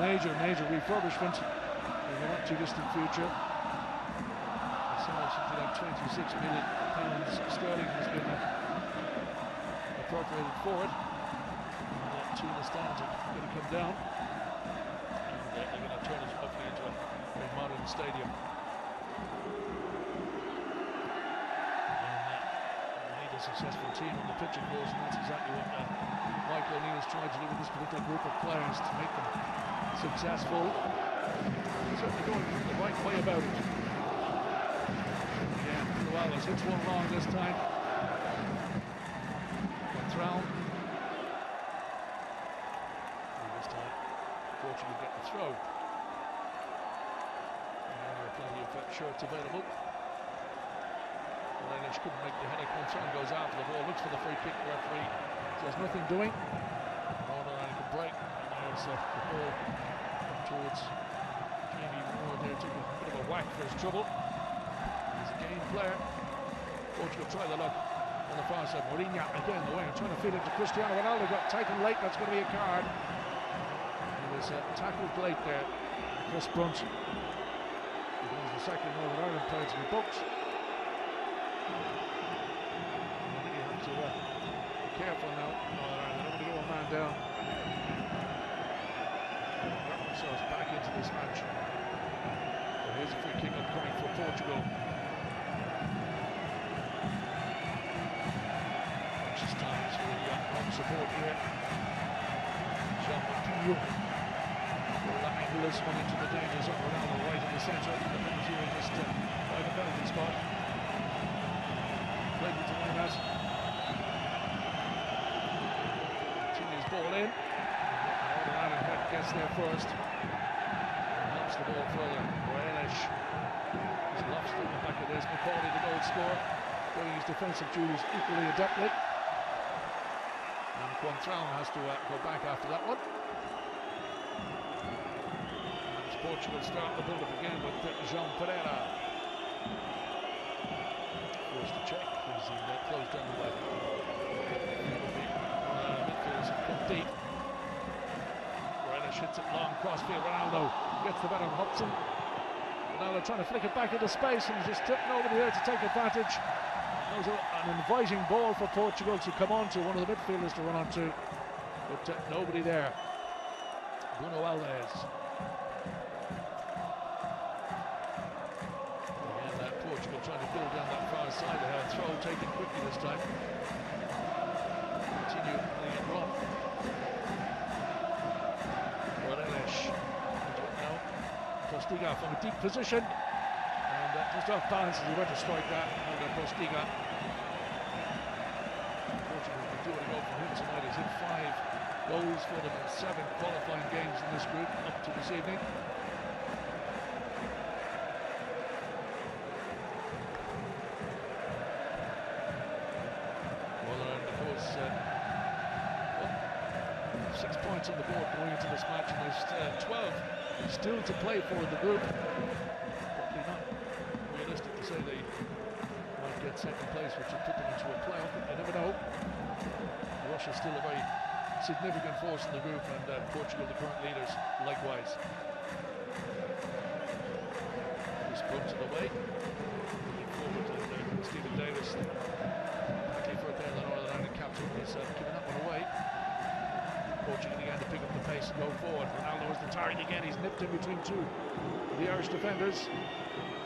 major refurbishment in the not too distant future. Something like £26 million sterling has been appropriated for it. And two of the stands are going to come down, and they're going to turn it hopefully into a very modern stadium. And we need a successful team on the pitch, of course, and that's exactly what Michael O'Neill has tried to do with this particular group of players, to make them successful. He's certainly going the right way about it. Again, well, it's hit one wrong this time. Round. This time, Portugal get the throw. And there are plenty of shirts available. The English couldn't make the header. Quantrell goes after the ball, looks for the free kick. The referee says nothing doing. Northern Ireland can break. And there's the ball towards Jamie Moore there, took a bit of a whack for his trouble. He's a game player. Portugal try the luck on the far side. Mourinho again, the winger, trying to feed it to Cristiano Ronaldo, got taken late, that's going to be a card. He was tackled late there. Chris Brunt. It was the second Northern Ireland player to be booked. They really have to be careful now. Northern Ireland, they don't want to go a man down. Got themselves back into this match. So here's a free kick upcoming for Portugal. Just time for the home support here. Jean Martinho will angle this one into the danger zone. Ronaldo right in the centre. The penalty area just by the penalty spot. Ready to win that. Continues ball in. Northern Ireland gets there first. Helps the ball further. Relish. He's lost in the back of this. McCauley, the goal scorer, doing his defensive duties equally adeptly. And Quantrell has to go back after that one. As Portugal start the build-up again with Jean Pereira. Forced to check. He's closed down by midfielders have come deep. Relish hits it long, crossfield. Ronaldo gets the better of Hudson. Ronaldo trying to flick it back into space, and he's just nobody there to take advantage. That was an inviting ball for Portugal to come on to, one of the midfielders to run onto, but nobody there. Bruno Alves. Again, Portugal trying to build down that far side. They have a throw taken quickly this time. Continue playing it wrong. Relish. Now, Postiga from a deep position. And just off balance as he went to strike that. And Postiga. Portugal can do it a go for him tonight. He's hit 5 goals for them in 7 qualifying games in this group up to this evening. Well, and of course, 6 points on the board going into this match, and there's 12 still to play for in the group. Probably not realistic to say they might get second place, which would put them into a playoff, but you never know. Russia's still a very significant force in the group, and Portugal, the current leaders, likewise. This puts it away. Looking forward to Stephen Davis. Back for it there, the Northern Ireland captain is giving that one away. Portugal again to pick up the pace and go forward. Ronaldo is the target again. He's nipped in between 2 of the Irish defenders.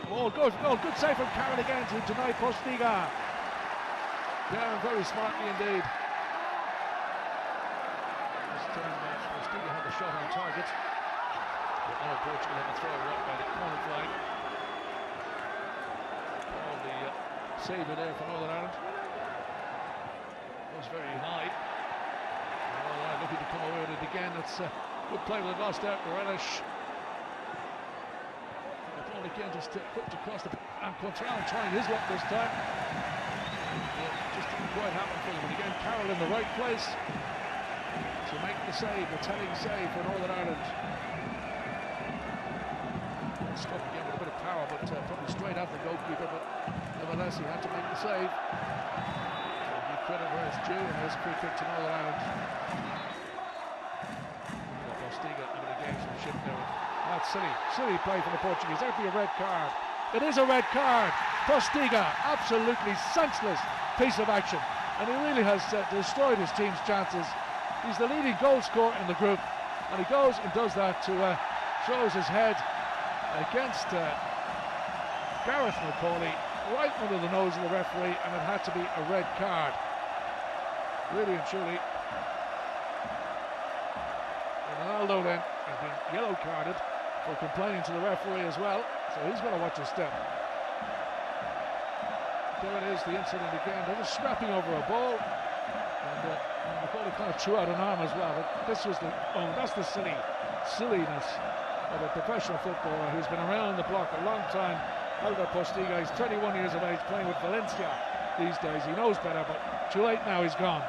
Oh, good save from Carroll again to deny Postiga. Yeah, very smartly indeed. This time Postiga had the shot on target. But now Portugal had the throw right by the corner flag. Oh, the saver there for Northern Ireland. It was very high. Looking to come away with it again. That's good play with it lost out. Relish. The ball again just whipped across the. And Quantrell trying his luck this time. Just didn't quite happen for them. And again, Carroll in the right place to make the save, the telling save for Northern Ireland. Struck again with a bit of power, but probably straight at the goalkeeper. But nevertheless, he had to make the save. So give credit where it's due, and there's a free kick to Northern Ireland. Postiga into the gamesmanship there. That's silly play from the Portuguese. There'd be a red card. It is a red card. Postiga, absolutely senseless piece of action, and he really has destroyed his team's chances. He's the leading goal scorer in the group, and he goes and does that to throws his head against Gareth McCauley right under the nose of the referee, and it had to be a red card. Really and truly. Ronaldo then has been yellow carded for complaining to the referee as well, so he's going to watch his step. There it is, the incident again. They're just scrapping over a ball, and McCauley kind of threw out an arm as well. But this was that's the silliness of a professional footballer who's been around the block a long time. Helder Postiga, he's 21 years of age, playing with Valencia these days. He knows better, but too late now, he's gone.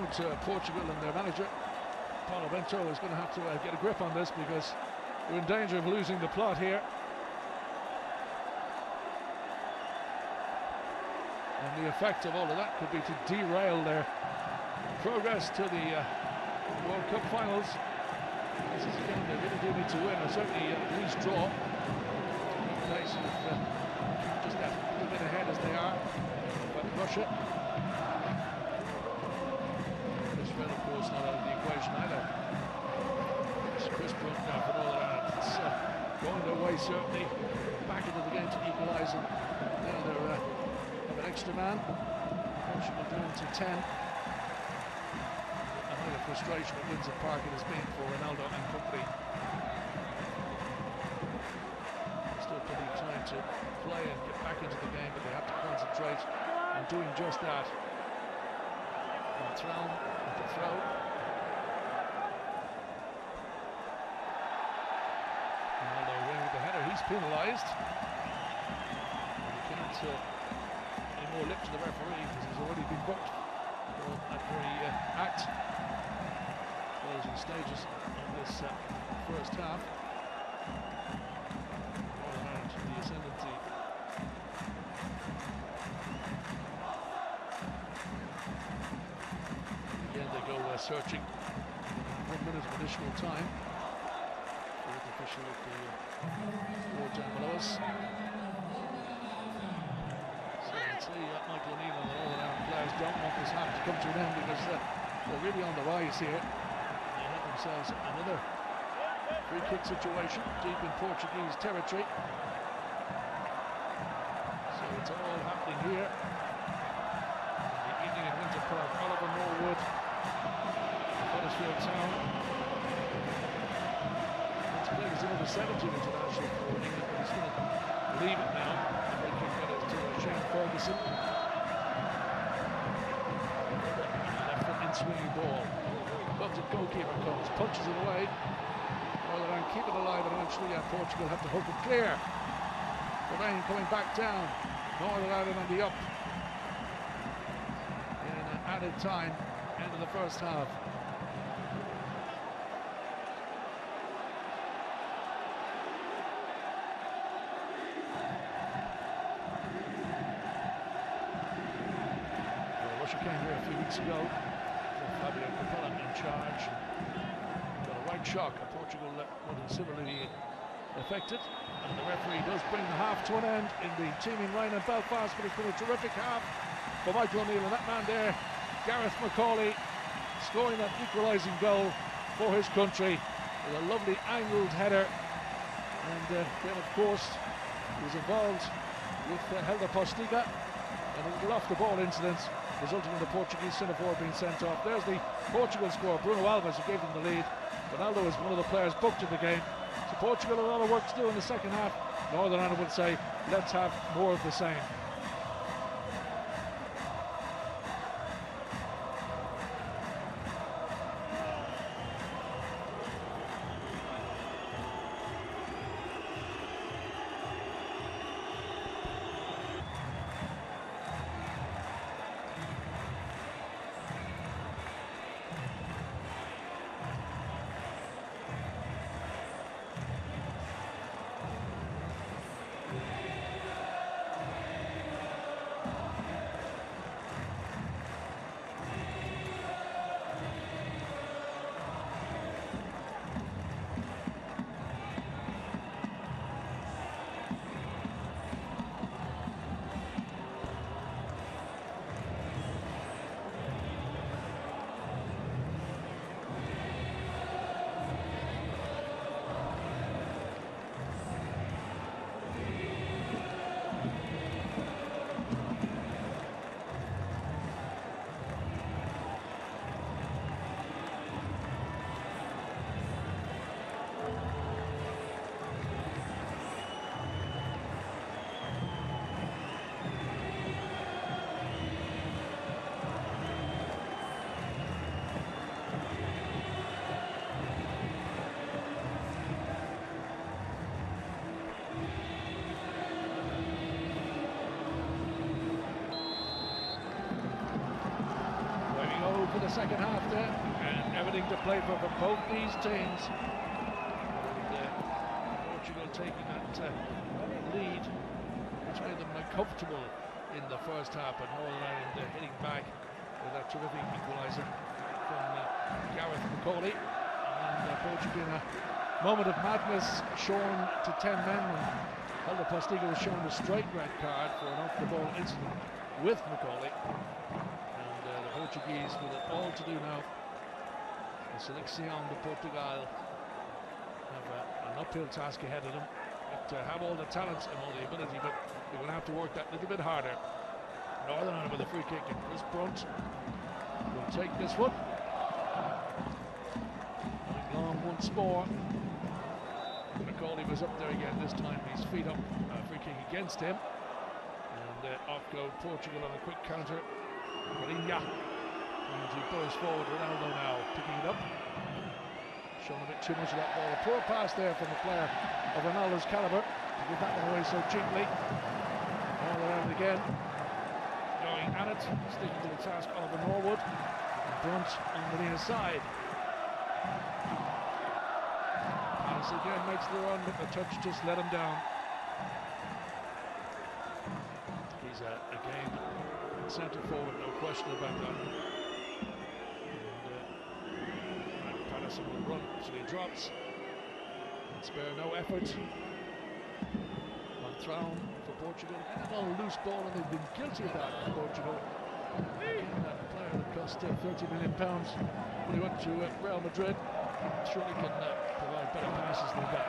moment, Portugal and their manager, Paulo Bento, is going to have to get a grip on this, because we're in danger of losing the plot here. And the effect of all of that could be to derail their progress to the World Cup finals. This is a game they really do need to win, or certainly at least draw. Nice with just that little bit ahead as they are. But Russia. Israel, of course, not out of the equation either. It's Chris Brunt now for Northern Ireland. It's going their way, certainly. Back into the game to equalise, and now they're have an extra man. Portugal down to 10. The frustration at Windsor Park it has been for Ronaldo and company. Still plenty of time to play and get back into the game, but they have to concentrate on doing just that. And thrown at the throw. Ronaldo away with the header. He's penalised. He can't any more lip to the referee, because he's already been booked for that very act. Closing stages of this first half. Northern Ireland to the ascendancy. Again they go searching. 1 minute of additional time. Fourth official at the board down below us. So let's see, Michael O'Neill and the Northern Ireland players don't want this half to come to an end, because they're really on the rise here. Themselves another free kick situation deep in Portuguese territory. So it's all happening here in the evening at Windsor Park. Oliver Norwood, Huddersfield Town. It's played as another 17 international for England, but he's going to leave it now. The free kick that is to Shane Ferguson. Left foot in swinging ball. The goalkeeper comes, punches it away. Northern Ireland keep it alive, and eventually Portugal have to hook it clear. The rain coming back down. Northern Ireland on the up. In added time, end of the first half. Well, Russia came here a few weeks ago. In charge. Got a right shock. Portugal wasn't similarly affected, and the referee does bring the half to an end in the teeming rain in Belfast. But it's been a terrific half for Michael O'Neill, and that man there, Gareth McCauley, scoring that equalising goal for his country with a lovely angled header. And then, of course, he was involved with Helder Postiga and a little off-the-ball incident, resulting in the Portuguese centre-forward being sent off. There's the Portugal score, Bruno Alves, who gave them the lead. Ronaldo is one of the players booked in the game. So Portugal a lot of work to do in the second half. Northern Ireland would say, let's have more of the same. second half there, and everything to play for both these teams. And, Portugal taking that lead, which made them comfortable in the first half, but Northern Ireland hitting back with that terrific equaliser from Gareth McCauley. And Portugal in a moment of madness shown to 10 men when Helder Postiga was shown a straight red card for an off-the-ball incident with McCauley. And the Portuguese with it all to do now. The Selección de Portugal have an uphill task ahead of them. To have all the talent and all the ability, but they're going to have to work that little bit harder. Northern Ireland with a free kick, and Chris Brunt will take this one. Going long once more. McCauley was up there again this time. His feet up, free kick against him, and off go Portugal on a quick counter. Marinha trying to burst forward. Ronaldo now picking it up. Shown a bit too much of that ball. A poor pass there from a player of Ronaldo's calibre to give that one away so cheaply. All around again. Going at it, sticking to the task Oliver Norwood. Brunt on the near side. Pass again makes the run, but the touch just let him down. He's again centre forward, no question about that. Patterson will run, so he drops. Spare no effort. On thrown for Portugal. And a loose ball, and they've been guilty of that for Portugal. Again, that player that cost £30 million when he went to Real Madrid surely can provide better passes than that.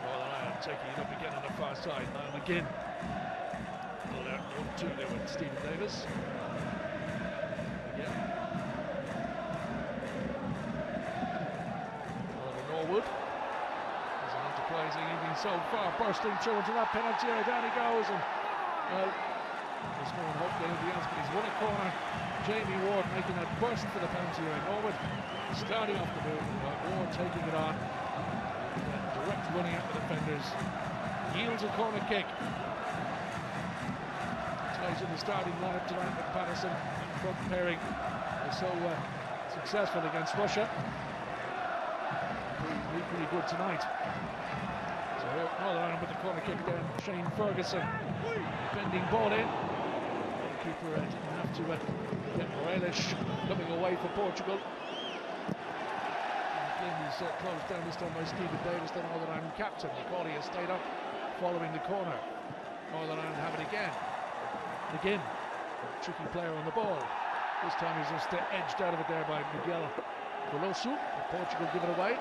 Northern Ireland taking it up again on the far side. Now McGinn. 1-2 there with Stephen Davis. Again. Norwood is an enterprising evening so far, bursting through into that penalty area. Down he goes, and there's no one hope for anything else, but he's won a corner. Jamie Ward making that burst for the penalty area. Norwood starting off the move, Ward taking it on, and direct running at the defenders. Yields a corner kick. Ties in the starting lineup tonight with Patterson. Front pairing is so successful against Russia. Pretty good tonight. So here, Northern Ireland with the corner kick down. Shane Ferguson bending ball in. The keeper didn't have to get Morelos coming away for Portugal. He's closed down this time by Stephen Davis, the Northern Ireland captain. McCauley has stayed up following the corner. Northern Ireland have it again. Again, tricky player on the ball. This time he's just edged out of it there by Miguel Veloso. Portugal give it away.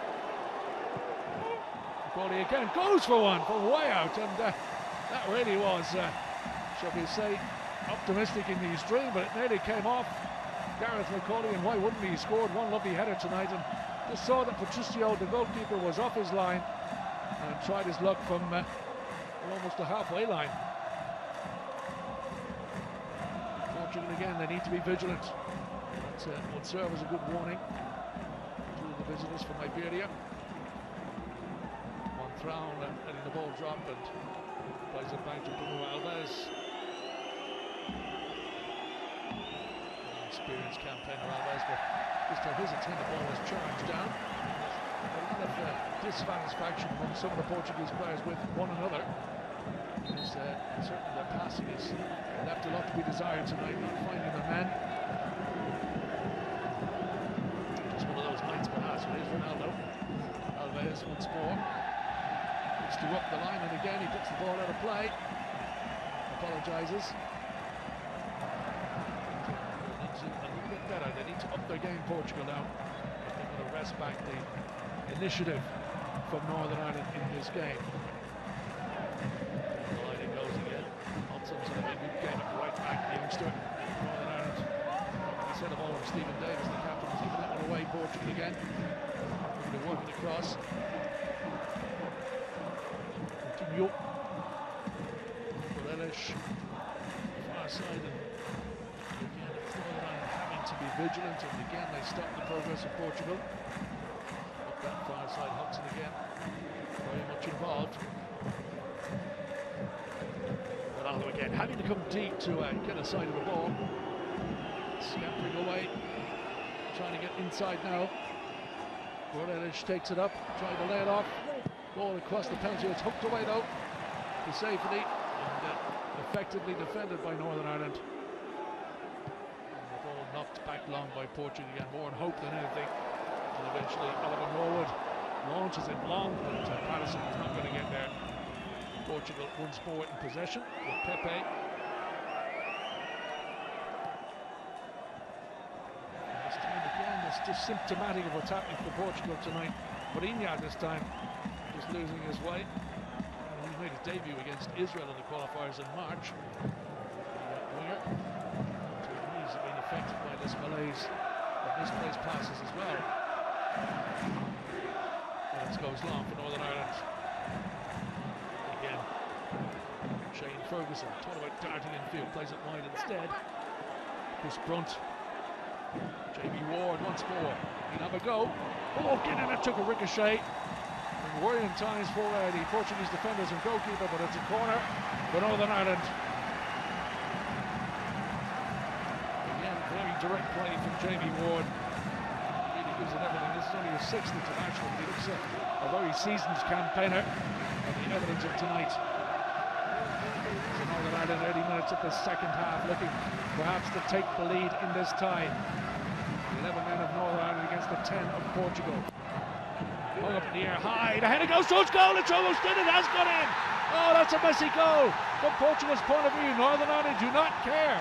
McCauley again goes for one from way out, and that really was, shall we say, optimistic in the extreme, but it nearly came off Gareth McCauley, and why wouldn't he? He scored one lovely header tonight, and just saw that Patricio, the goalkeeper, was off his line and tried his luck from almost the halfway line. Portugal again, they need to be vigilant. That would serve as a good warning to the visitors from Iberia. Thrown and letting the ball drop, and plays it back to Bruno Alves. Experienced campaigner Alves, but this time his attempt the ball was charged down. A lot of dissatisfaction among some of the Portuguese players with one another. Certainly their passing is left a lot to be desired tonight, not finding the man. Just one of those nights perhaps. Here's Ronaldo. Alves once more. To up the line, and again he puts the ball out of play. Apologises. Needs a little bit better. They need to up their game, Portugal, now. They're going to wrest back the initiative from Northern Ireland in this game. The line it goes again. Hudson's in a good game at right back, the youngster. Northern Ireland. Instead of all of Stephen Davis, the captain, was giving that one away. Portugal again. They're working across. Morelos, far side, and again Northern Ireland having to be vigilant, and again they stop the progress of Portugal. Up that far side, Hudson again, very much involved. Ronaldo again, having to come deep to get a side of the ball. Scampering away, trying to get inside now. Ronaldo takes it up, trying to lay it off. Ball across the penalty, it's hooked away though to safety, and effectively defended by Northern Ireland. And the ball knocked back long by Portugal again, more in hope than anything. And eventually Oliver Norwood launches it long, but Patterson is not going to get there. Portugal once more in possession with Pepe. This time again, it's just symptomatic of what's happening for Portugal tonight. Mourinho this time is losing his way. He made his debut against Israel in the qualifiers in March. The winger. Two knees have been affected by this malaise of misplaced passes as well. And it goes long for Northern Ireland. Again, Shane Ferguson, talking about darting infield, plays it wide instead. Chris Brunt. Jamie Ward once more. He'll have a go. Oh, get in, it took a ricochet. Worrying times for the Portuguese defenders and goalkeeper, but it's a corner for Northern Ireland. Again, very direct play from Jamie Ward. Really gives it everything. This is only his 6th international, but he looks a very seasoned campaigner, and the evidence of tonight. So Northern Ireland 80 minutes of the second half, looking perhaps to take the lead in this tie. The 11 men of Northern Ireland against the 10 of Portugal. Hung up in the air high, the header goes towards goal, it's almost in, it has gone in. Oh, that's a messy goal. From Portugal's point of view, Northern Ireland do not care.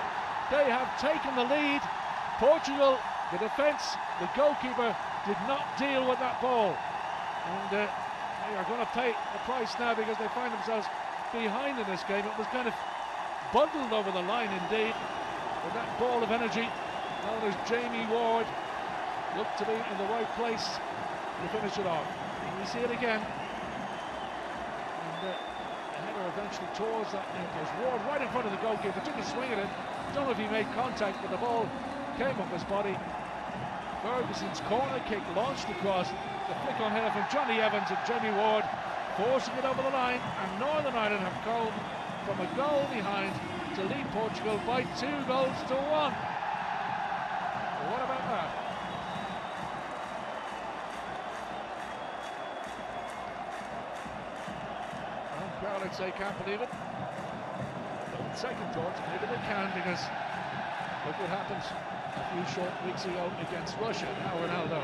They have taken the lead. Portugal, the defence, the goalkeeper did not deal with that ball. And they are going to pay the price now because they find themselves behind in this game. It was kind of bundled over the line indeed. With that ball of energy, known as Jamie Ward, looked to be in the right place to finish it off. And we see it again. And the header eventually towards that net post. Ward right in front of the goalkeeper, took a swing at it. Don't know if he made contact, but the ball came up his body. Ferguson's corner kick launched across. The flick on header from Johnny Evans and Jamie Ward, forcing it over the line. And Northern Ireland have come from a goal behind to lead Portugal by 2 goals to 1. Well, what about that? Crowd, I'd say, can't believe it. But on second thoughts, maybe they can, because look what happens a few short weeks ago against Russia. Now Ronaldo.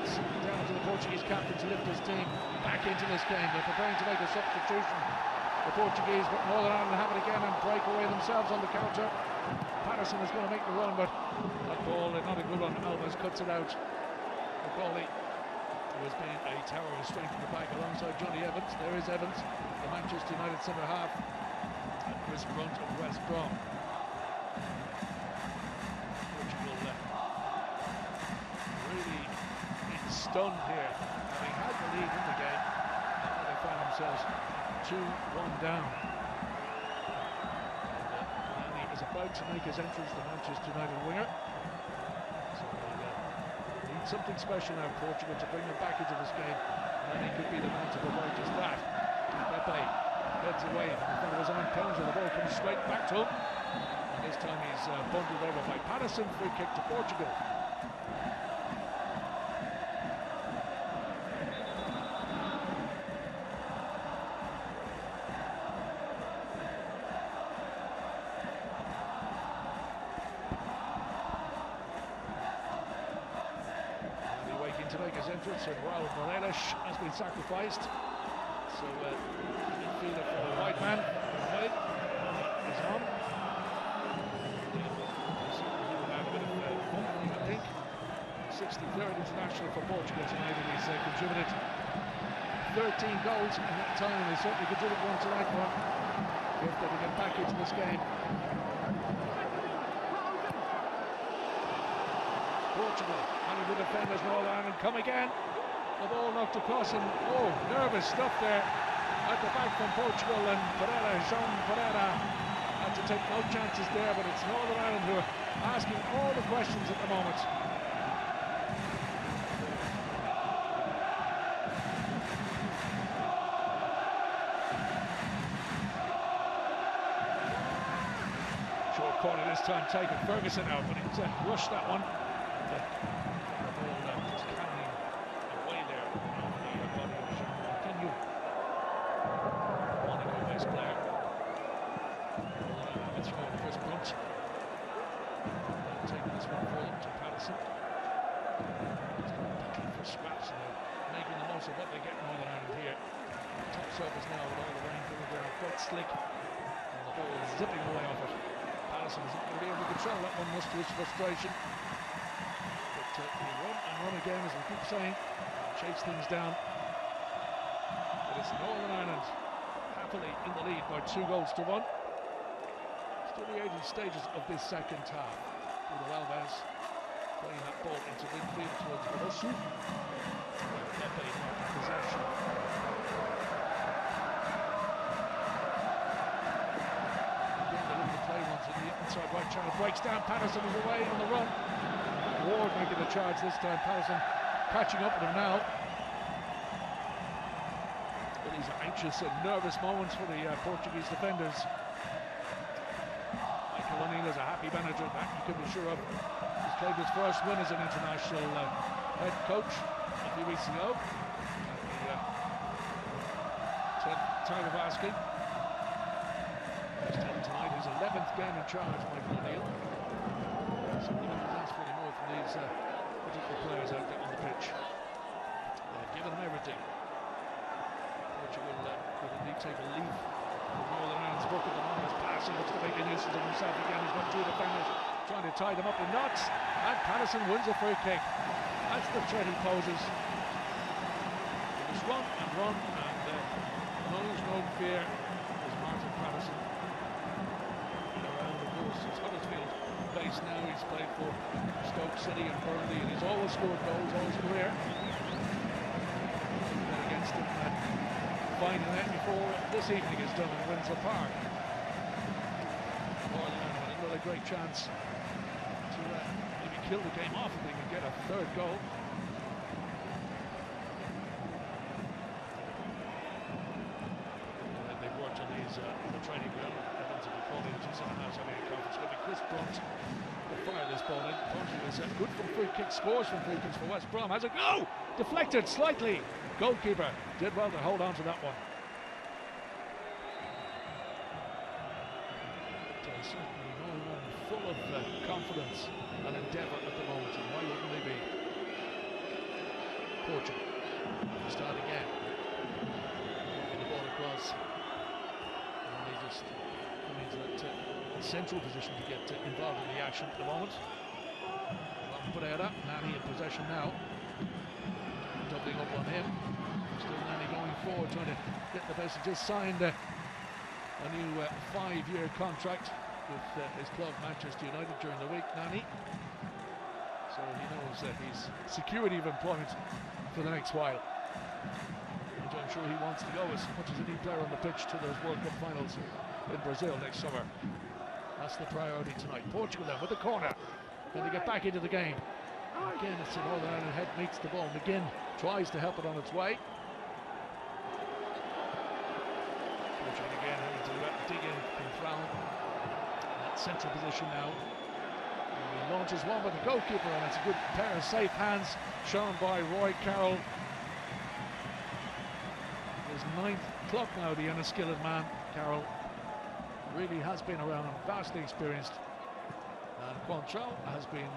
It's down to the Portuguese captain to lift his team back into this game. They're preparing to make a substitution. The Portuguese, but Northern Ireland have it again and break away themselves on the counter. Patterson is going to make the run, but that ball, not a good one. Alves cuts it out. The goalie, who has been a tower of strength in the back alongside Johnny Evans. There is Evans, the Manchester United centre half, and Chris Brunt of West Brom. Portugal really been stunned here, having had the lead in the game. Now they find themselves 2-1 down. And he is about to make his entrance, the Manchester United winger. So need something special now, Portugal, to bring them back into this game, and he could be the man to provide just that. Pepe heads away in front of his own counter, the ball comes straight back to him, and this time he's bundled over by Patterson. Free kick to Portugal. To make his entrance, and Raul Morelos has been sacrificed. So midfielder for the white man is on. I think 63rd international for Portugal tonight, and he's contributed 13 goals in that time, and he certainly contributed one tonight. If they can get back into this game. Portugal, and the defenders, Northern Ireland come again. The ball knocked across, and nervous stuff there at the back from Portugal, and Jean Pereira had to take no chances there, but it's Northern Ireland who are asking all the questions at the moment. Short corner this time, taken Ferguson out, but he's rushed that one. The ball just carrying away there on the body of Jean. Can you? Monaco-based player. It's from Chris Brunt. Taking this one forward to Patterson. He's battling for scraps and they're making the most of what they get in Northern Ireland here. Top surface now with all the rain coming down, quite slick. And the ball is zipping away off it. Patterson isn't going to be able to control that one, much to his frustration. But we run again, as we keep saying, chase things down. But it's Northern Ireland happily in the lead by 2 goals to 1. Still the early stages of this second half. With Alves playing that ball into midfield towards Orosu. Pepe in possession. Again, the little play ones in the inside right channel. Breaks down, Patterson is away on the run. Ward making the charge this time. Patterson catching up with him now. But these are anxious and nervous moments for the Portuguese defenders. Ronaldo is a happy manager, that you can be sure of. He's played his first win as an international head coach a few weeks ago. At the time of asking. Just tonight, his 11th game in charge, Michael O'Neill. So he doesn't ask for any more from these particular players out there on the pitch. They've given him everything. Portugal will indeed take a leaf. Northern Ireland's book at the moment is passing, looks to make a nuisance of himself again. He's got 2 defenders trying to tie them up in knots, and Patterson wins a free kick. That's the threat he poses. He just run, and knows no fear is Martin Patterson. Around the course, it's Huddersfield base now. He's played for Stoke City and Burnley, and he's always scored goals all his career. Against him, finding that before this evening is done in Windsor Park. Northern Ireland had another great chance to maybe kill the game off if they can get a 3rd goal. And they've worked on these in the training ground. Evans will be calling it just on the house having a conference. It's going to be Chris Brunt to fire this ball in. Portugal is good from free kicks, scores from free kicks for West Brom. Has a go! Deflected slightly. Goalkeeper did well to hold on to that one. But certainly Northern Ireland full of confidence and endeavour at the moment, and why wouldn't they be? Portugal start again. Moving the ball across, and they just come into that central position to get involved in the action at the moment. Pereira, Nani in possession now. Doubling up on him. Still Nani going forward, trying to get the best. He just signed a new 5-year contract with his club Manchester United during the week, Nani. So he knows that he's security of employment for the next while. And I'm sure he wants to go as much as any player on the pitch to those World Cup finals in Brazil next summer. That's the priority tonight. Portugal then with the corner. Then they get back into the game. Again, it's an Northern Ireland head meets the ball. McGinn tries to help it on its way. Portugal again having to dig in from Brown. That central position now. And he launches one with the goalkeeper, and it's a good pair of safe hands shown by Roy Carroll. His 9th club now, the unskilled man. Carroll really has been around and vastly experienced. And Quantrell has been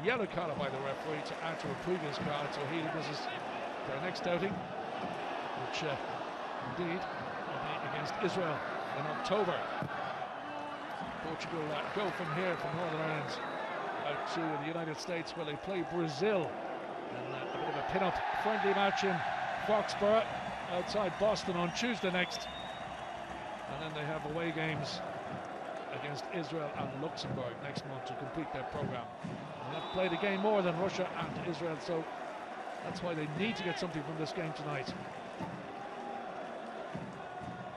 yellow carded by the referee to add to a previous card, so he loses their next outing, which indeed will be against Israel in October. Portugal go from here, from Northern Ireland, out to the United States, where they play Brazil in a bit of a pin-up friendly match in Foxborough outside Boston on Tuesday next, and then they have away games against Israel and Luxembourg next month to complete their program. They have played a game more than Russia and Israel, so that's why they need to get something from this game tonight.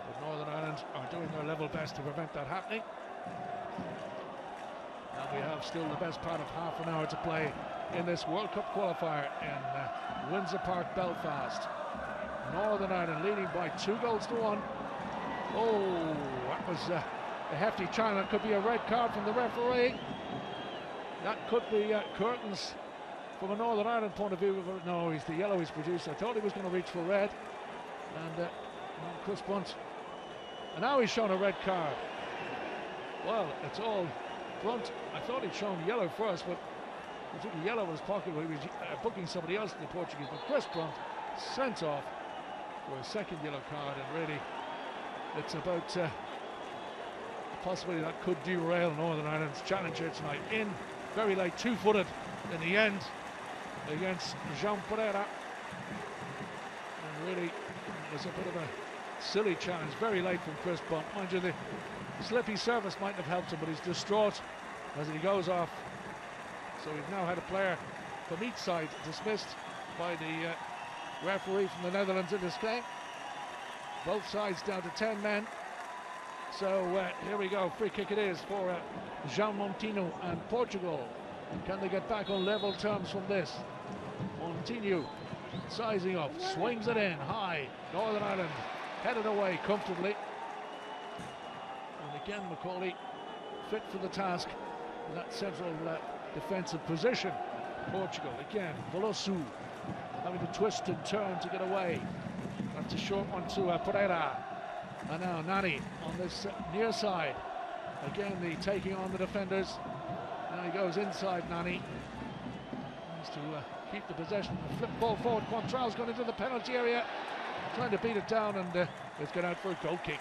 But Northern Ireland are doing their level best to prevent that happening. And we have still the best part of half an hour to play in this World Cup qualifier in Windsor Park, Belfast. Northern Ireland leading by 2 goals to 1. Oh, that was a hefty challenge. It could be a red card from the referee. That could be curtains from a Northern Ireland point of view. No, the yellow he's produced. I thought he was going to reach for red. And Chris Brunt. And now he's shown a red card. Well, it's all Brunt. I thought he'd shown yellow first, but he took the yellow in his pocket when he was booking somebody else in the Portuguese. But Chris Brunt sent off for a second yellow card, and really it's about the possibility that could derail Northern Ireland's challenge here tonight. In very late, two-footed in the end against Jean Pereira, and really it was a bit of a silly challenge, very late from Chris Brunt. Mind you, the slippy surface might have helped him, but he's distraught as he goes off. So we've now had a player from each side dismissed by the referee from the Netherlands in this game. Both sides down to 10 men. So here we go, free kick it is for João Moutinho and Portugal. Can they get back on level terms from this? Moutinho sizing up, swings it in high. Northern Ireland headed away comfortably. And again Macaulay fit for the task in that central defensive position. Portugal again, Veloso having to twist and turn to get away. That's a short one to Pereira. And now Nani on this near side. Again, the taking on the defenders. Now he goes inside, Nani. Needs to keep the possession. The flip ball forward. Quantrell's gone into the penalty area, trying to beat it down, and it's gone out for a goal kick.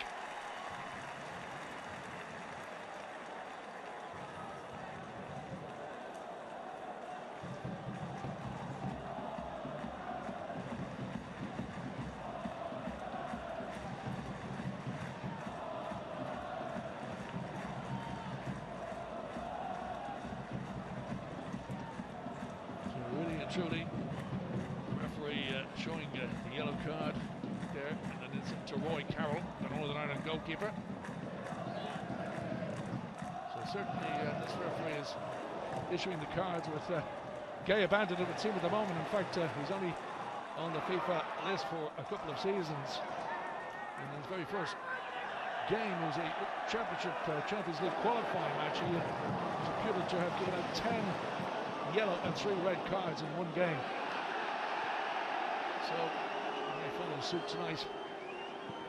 Truly, referee showing the yellow card there, and then it's to Roy Carroll, the Northern Ireland goalkeeper. So certainly this referee is issuing the cards with gay abandon, it would seem, at the moment. In fact, he's only on the FIFA list for a couple of seasons. In his very first game was a championship Champions League qualifying match. He was reputed to have given out 10 yellow and 3 red cards in one game. So they follow suit tonight.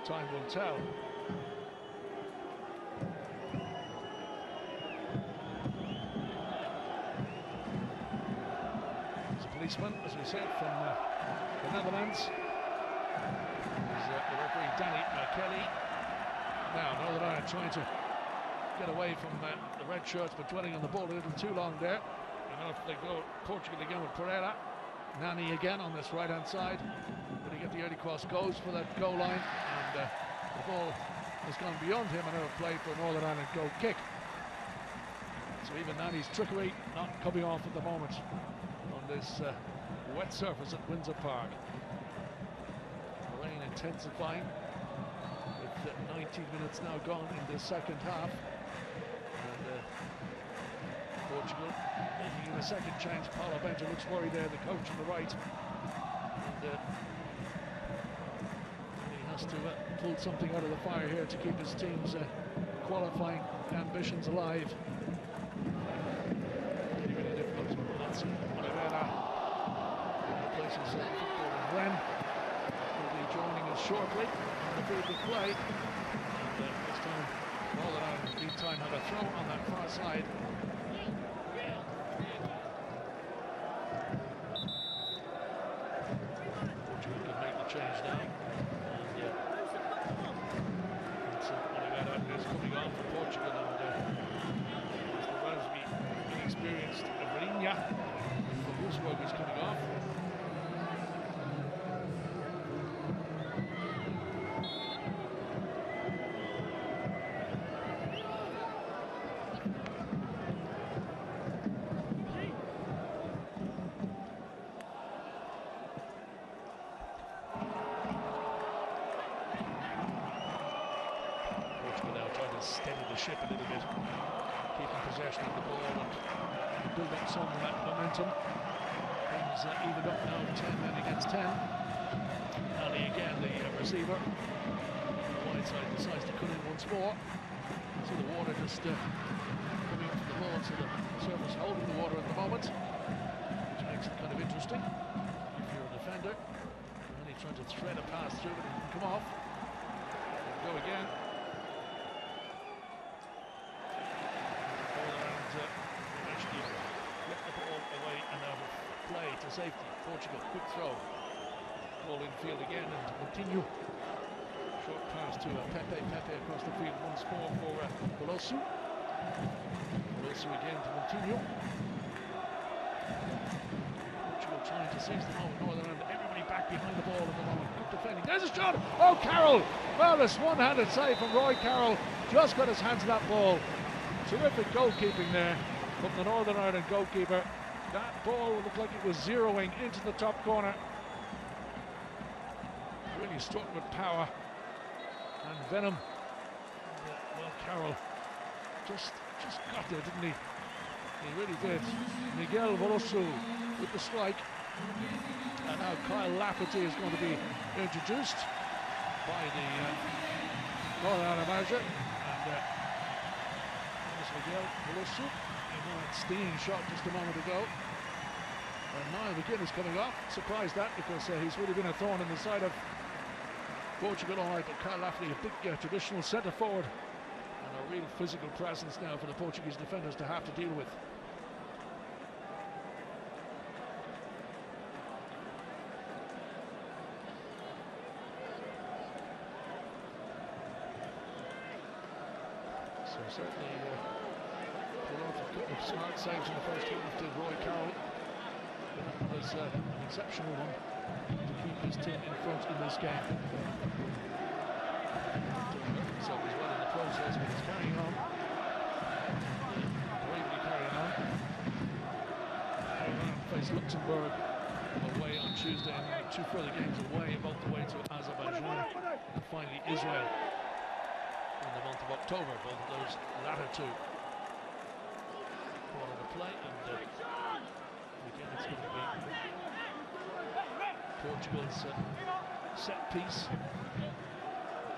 Time will tell. There's a policeman, as we said, from the Netherlands. There's the referee Danny Kelly. Now Northern Ireland trying to get away from the red shirts, but dwelling on the ball a little too long there. And off they go, Portugal again with Pereira. Nani again on this right hand side. But he get the early cross, goes for that goal line, and the ball has gone beyond him, and a play for Northern Ireland goal kick. So even Nani's trickery not coming off at the moment on this wet surface at Windsor Park. The rain intensifying with 19 minutes now gone in the second half. And Portugal making a second change. Paulo Bento looks worried there, the coach on the right. And he has to pull something out of the fire here to keep his team's qualifying ambitions alive. Really, really difficult. That's Oliveira replaces football and Ren. Will be joining us shortly in the field of play. And this time, Northern Ireland in the meantime have a throw on that far side. Change now. And it's Oliveira is coming on for Portugal, and it's the relatively inexperienced Arinha from Wolfsburg is coming off. Steady the ship a little bit, keeping possession of the ball and build up some momentum. Things evened up now, 10 men against 10. Ali again, the receiver. The wide side decides to cut in once more. See the water just coming up to the ball, so the surface holding the water at the moment, which makes it kind of interesting if you're a defender. Really trying to thread a pass through it and come off. And go again. Eventually get the ball away and out of play to safety. Portugal, quick throw. Ball in field again and continue. Short pass to Pepe across the field once more for Veloso. Veloso again to continue. Portugal trying to seize the moment. Northern Ireland, everybody back behind the ball at the moment. Good defending. There's a shot. Oh, Carroll. Well, this one-handed save from Roy Carroll. Just got his hands on that ball. Terrific goalkeeping there from the Northern Ireland goalkeeper. That ball looked like it was zeroing into the top corner. Really struck with power and venom. And, well, Carroll just got there, didn't he? He really did. Miguel Veloso with the strike. And now Kyle Lafferty is going to be introduced by the Northern Ireland manager. And Miguel Veloso. That stinging shot just a moment ago. And Niall McGinn is coming off. Surprised that, because he's really been a thorn in the side of Portugal all right, but Kyle Lafferty, a big traditional centre forward, and a real physical presence now for the Portuguese defenders to have to deal with. So certainly pulled off a couple of smart saves in the first half to Roy Carroll. That was an exceptional one to keep his team in front in this game. So he's well in the process, but he's carrying on. Bravely carrying on. Face Luxembourg away on Tuesday, and then 2 further games away, both the way to Azerbaijan, and finally Israel in the month of October. Both of those latter two ball into play, and again it's going to be Portugal's set piece.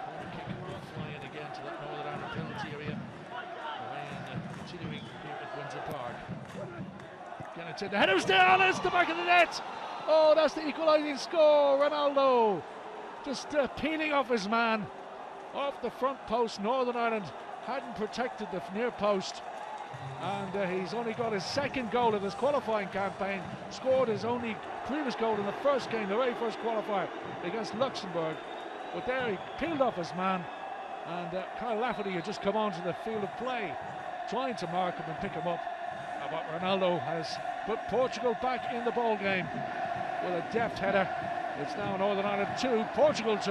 Corner kick flying again to that Northern Ireland penalty area. Rain continuing here at Windsor Park. The header's down, it's the back of the net. Oh, that's the equalising score. Ronaldo just peeling off his man off the front post. Northern Ireland hadn't protected the near post, and he's only got his second goal of his qualifying campaign. Scored his only previous goal in the first game, the very first qualifier against Luxembourg. But there he peeled off his man, and Kyle Lafferty had just come onto the field of play, trying to mark him and pick him up. But Ronaldo has put Portugal back in the ball game with a deft header. It's now Northern Ireland 2, Portugal 2.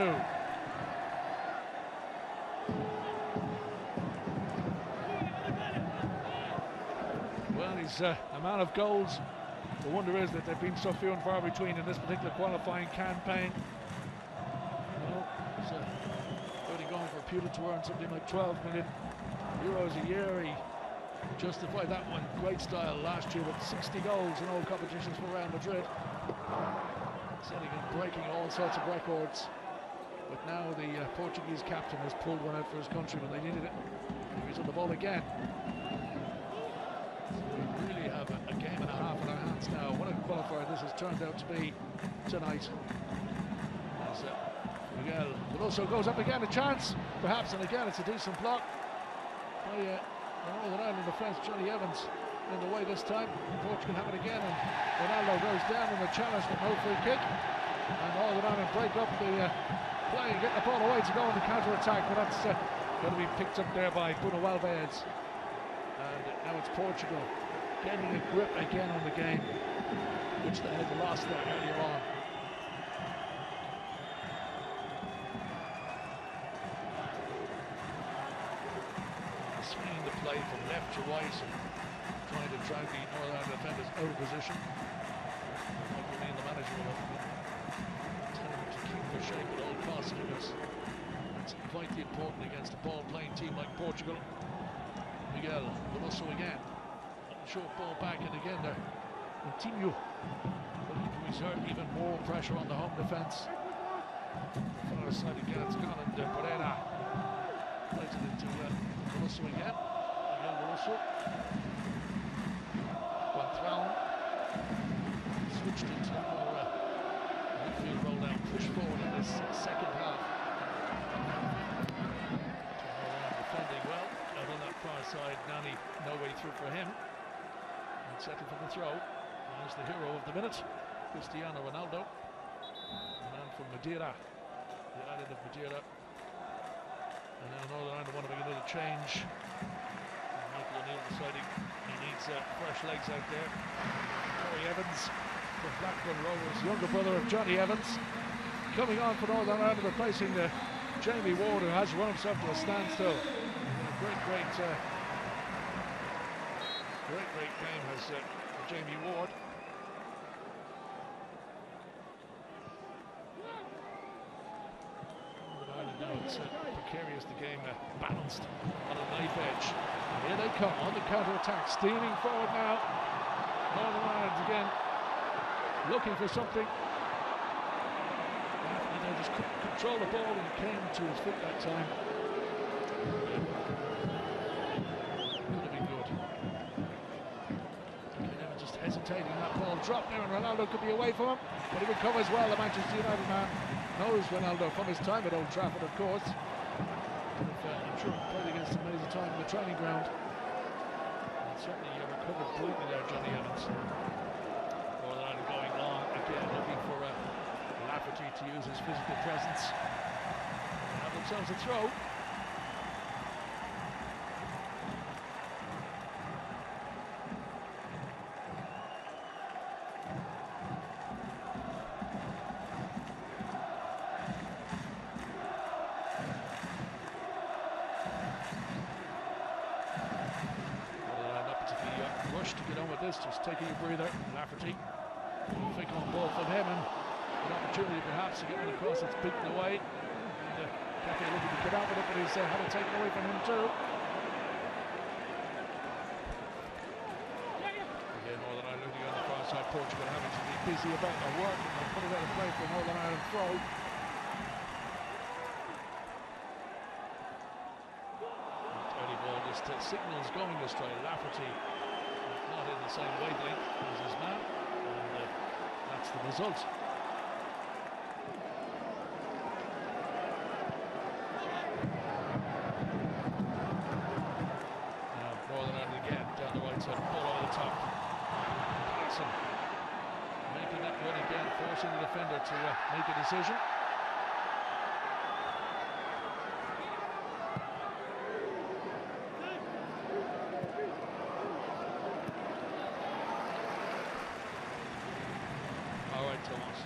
Well, he's a man of goals. The wonder is that they've been so few and far between in this particular qualifying campaign. He's already going for a Putin to earn something like 12 million euros a year. He justified that one great style last year with 60 goals in all competitions for Real Madrid, setting and breaking all sorts of records. But now the Portuguese captain has pulled one out for his country when they needed it. He's on the ball again. So we really have a game and a half in our hands now. What a qualifier this has turned out to be tonight. As Miguel Veloso goes up again, a chance perhaps, and again it's a decent block by Northern Ireland defence. Johnny Evans in the way this time. Portugal have it again, and Ronaldo goes down in the challenge with no free kick. And Northern Ireland break up the play and get the ball away to go on the counter-attack, but that's going to be picked up there by Bruno Alves. And now it's Portugal getting a grip again on the game, which they had lost there earlier on. Swinging the play from left to right and trying to drag the Northern Ireland defenders out of position. Michael Lean, the manager, will tell them to keep their shape at all costs, because it's vitally important against a ball-playing team like Portugal. Miguel Veloso again. Short ball back, and again there. Continue looking to exert even more pressure on the home defence. The far side again, it's gone, and Pereira plays it into Russo again. Young Russo. Gonthrown. Switched into more midfield roll down, push forward in this second half. Defending well. Out on that far side, Nani, no way through for him. And settled for the throw. There's the hero of the minute, Cristiano Ronaldo. The man from Madeira, the island of Madeira. And now Northern Ireland want to make another change. And Michael O'Neill deciding he needs fresh legs out there. Corey Evans from Blackburn Rovers, younger brother of Johnny Evans, coming on for Northern Ireland, replacing Jamie Ward, who has run himself to a standstill. Great game has Jamie Ward. Now it's precarious, the game balanced on a knife edge. Here they come on the counter-attack, steaming forward now. Northern Ireland again looking for something. And they just couldn't control the ball, and it came to his foot that time. Could have been good. Just hesitating, that ball dropped there, and Ronaldo could be away from him, but he recovers well. The Manchester United man knows Ronaldo from his time at Old Trafford, of course. I'm sure he played against him many times in the training ground. And certainly recovered brilliantly there, Johnny Evans. Northern Ireland going long again, looking for Lafferty to use his physical presence. They have themselves a throw. To get on with this, just taking a breather. Lafferty, thick on ball from him, and an opportunity perhaps to get one across. It's beaten away. And Cafe looking to get out with it, but he's had it taken away from him too. Again, Northern Ireland looking on the far side. Portugal having to be busy about their work, and they'll put it out of play for a Northern Ireland throw. Early ball just signals going astray. Lafferty not in the same wavelength as his man, and that's the result. Now Northern Ireland again down the right side, ball over the top. Patterson making that run again, forcing the defender to make a decision. All right, Thomas.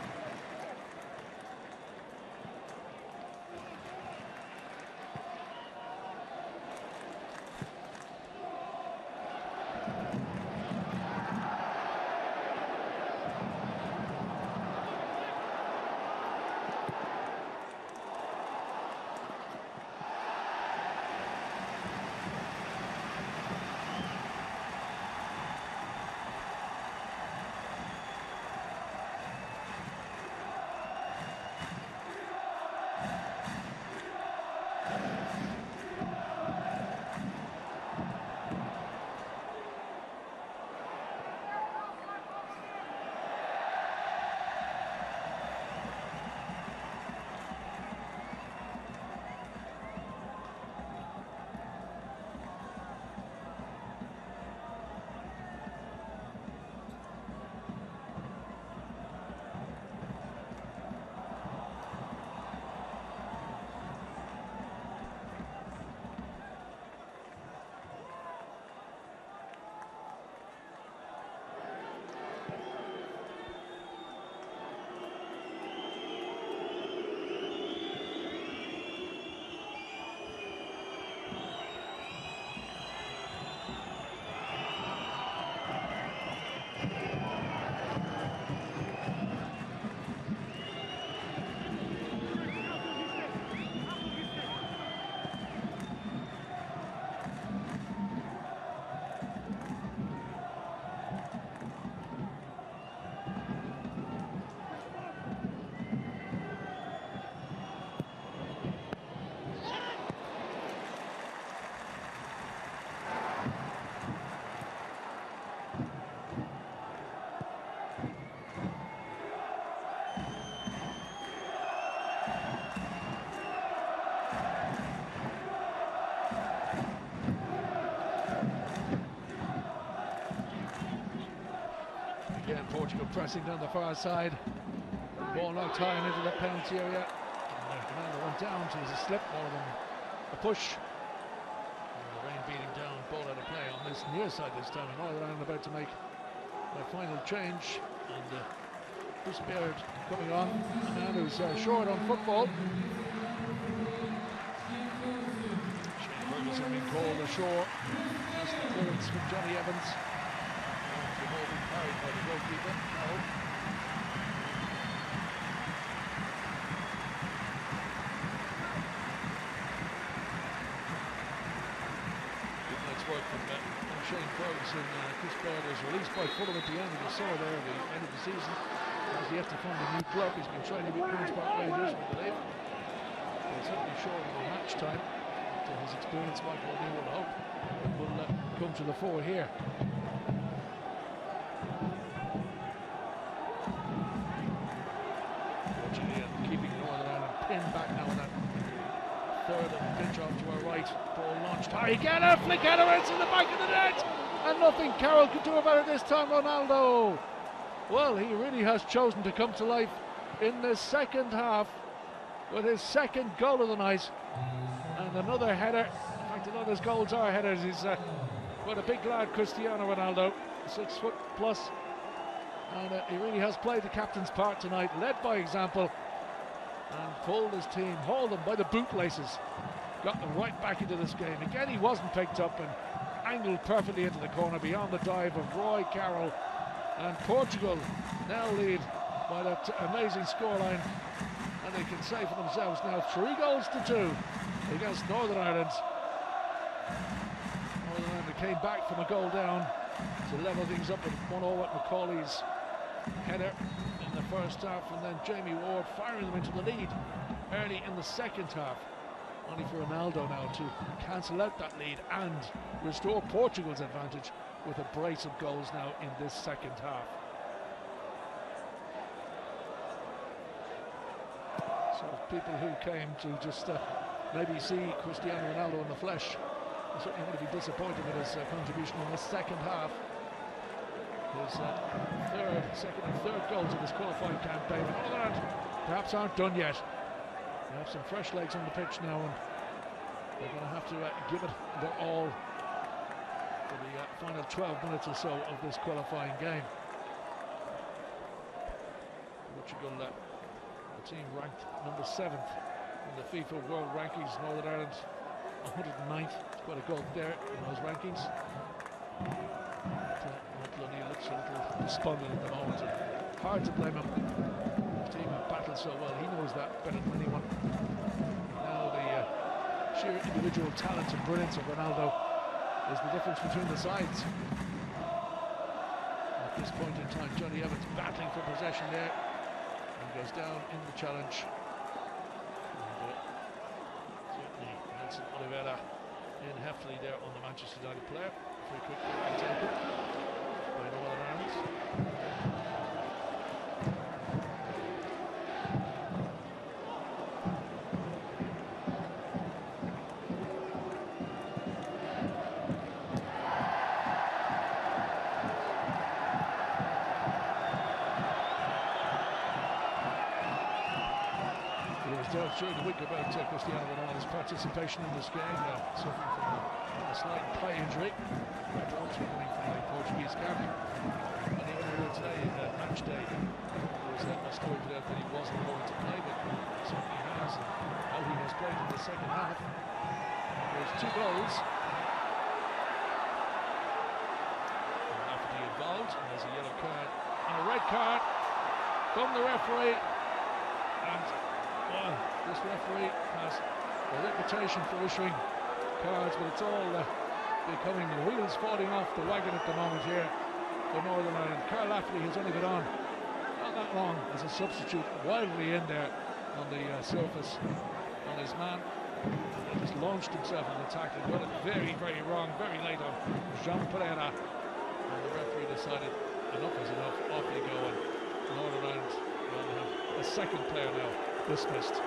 Portugal pressing down the far side. Ball knocked high and into the penalty area. Ronaldo went down, so it was a slip more than a push. And the rain beating down, ball out of play on this near side this time. And Northern Ireland about to make their final change. And Chris Baird coming on, a man who's short on football. Shane Ferguson being called ashore. That's the clearance from Johnny Evans. The ball being carried by the goalkeeper. Work from Shane Ferguson. Chris Baird was released by Fulham at the end, as you saw there at the end of the season. As he has to find a new club, he's been trying to be Queen's Park Rangers, we believe. He's certainly short of match time. To his experience, Michael O'Neill will hope will come to the fore here. Fortunately, keeping Northern Ireland pinned back now on that third and pitch off to our right. Ball launched high again, a flick header, it's in the back of the net, and nothing Carroll could do about it this time. Ronaldo, well, he really has chosen to come to life in the second half with his second goal of the night, and another header. In fact, a lot of his goals are headers. He's quite a big lad, Cristiano Ronaldo, 6 foot plus, and he really has played the captain's part tonight, led by example, and pulled his team, hauled them by the bootlaces, got them right back into this game. Again, he wasn't picked up and angled perfectly into the corner beyond the dive of Roy Carroll, and Portugal now lead by that amazing scoreline, and they can say for themselves now 3-2 against Northern Ireland. Northern Ireland came back from a goal down to level things up with 1-0 at Macaulay's header in the first half, and then Jamie Ward firing them into the lead early in the second half, only for Ronaldo now to cancel out that lead and restore Portugal's advantage with a brace of goals now in this second half. So people who came to just maybe see Cristiano Ronaldo in the flesh are certainly going to be disappointed with his contribution in the second half. His second and third goals in this qualifying campaign. Northern Ireland perhaps aren't done yet. They have some fresh legs on the pitch now, and they're going to have to give it their all for the final 12 minutes or so of this qualifying game. Portugal, the team ranked number 7th in the FIFA World Rankings. Northern Ireland 109th. It's quite a gulf there in those rankings. Michael O'Neill looks a little despondent at the moment. Hard to blame him. The team have battled so well. He knows that better than anyone. Now the sheer individual talent and brilliance of Ronaldo is the difference between the sides. At this point in time, Johnny Evans battling for possession there, and goes down in the challenge. And, certainly Nelson Oliveira in heftily there on the Manchester United player. Free kick taken by Northern Ireland. During the week about Cristiano Ronaldo's participation in this game, suffering from a slight thigh injury, also coming from the Portuguese camp. And even earlier today, match day, there was a story put out that he wasn't going to play, but he certainly has, and how he has played in the second half. There's 2 goals. And Lafferty involved, and there's a yellow card and a red card from the referee. And well, this referee has a reputation for issuing cards, but it's all becoming the wheels falling off the wagon at the moment here for Northern Ireland. Carl Lafferty has only been on not that long as a substitute, wildly in there on the surface on his man. He just launched himself in the tackle, got it very, very wrong, very late on Jean Pereira, and the referee decided enough is enough, off you go, and Northern Ireland will have a second player now dismissed.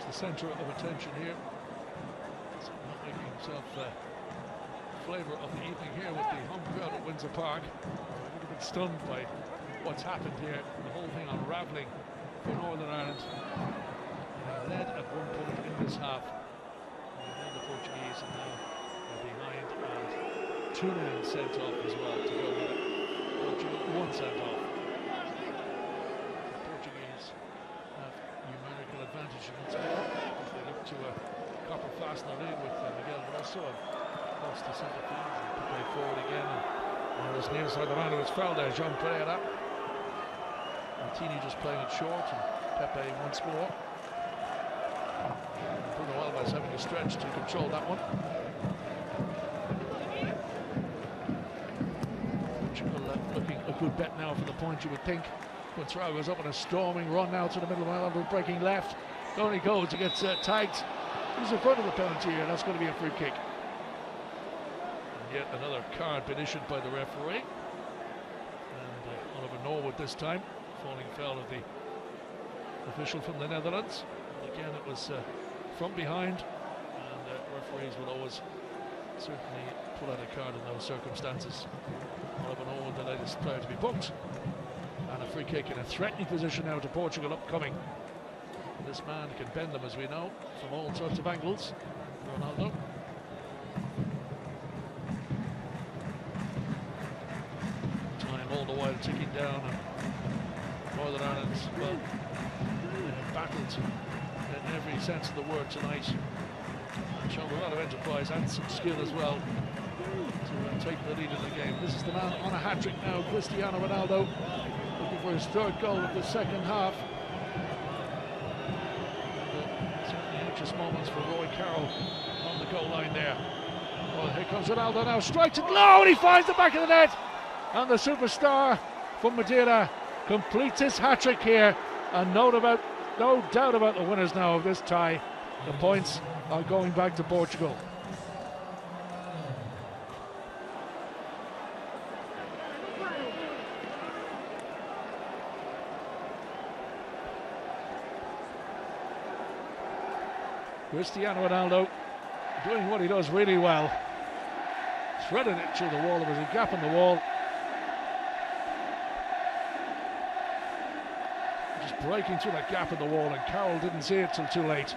the centre of attention here. He's not making himself flavour of the evening here with the home crowd at Windsor Park. A little bit stunned by what's happened here, the whole thing unravelling for Northern Ireland. They led at one point in this half. And then the Portuguese are now behind, and 2 men sent off as well to go with it. Portugal 1 sent off. The Portuguese have numerical advantage once more as they look to copper fast their lead with Miguel Rosso across the centre field and play forward again. And on this near side, the man who was fouled there, Jean Pereira. Martini just playing it short, and Pepe once more. Bruno Alves having a stretch to control that one. Portugal looking a good bet now for the point, you would think. Quintrao goes up on a storming run now to the middle of the island, breaking left. Down he goes, he gets tagged. He's in front of the penalty here, and that's going to be a free kick. And yet another card been issued by the referee. And Oliver Norwood this time, falling foul of the official from the Netherlands. And again, it was from behind, and referees will always certainly pull out a card in those circumstances. Oliver Norwood, the latest player to be booked. And a free kick in a threatening position now to Portugal upcoming. This man can bend them, as we know, from all sorts of angles. Ronaldo. Time all the while ticking down, and Northern Ireland, well, they have battled in every sense of the word tonight. Shown a lot of enterprise and some skill as well to take the lead in the game. This is the man on a hat-trick now, Cristiano Ronaldo, looking for his 3rd goal of the second half. Certainly anxious moments for Roy Carroll on the goal line there. Well, here comes Ronaldo now, strikes it low, and he finds the back of the net. And the superstar from Madeira completes his hat-trick here, and no doubt about the winners now of this tie. The points are going back to Portugal. Cristiano Ronaldo doing what he does really well. Threading it through the wall. There was a gap in the wall. Just breaking through that gap in the wall, and Carroll didn't see it till too late.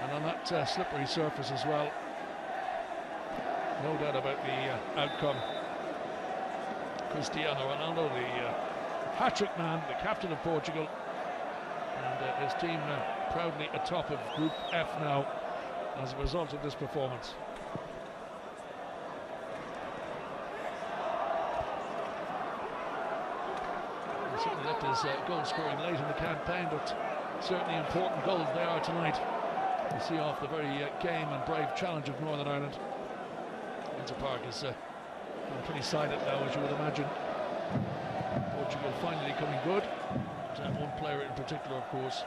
And on that slippery surface as well. No doubt about the outcome. Cristiano Ronaldo, the hat-trick man, the captain of Portugal, and his team proudly atop of Group F now as a result of this performance. He certainly left his goal scoring late in the campaign, but certainly important goals they are tonight. You see off the very game and brave challenge of Northern Ireland. Windsor Park is pretty silent now, as you would imagine. Portugal finally coming good. One player in particular, of course,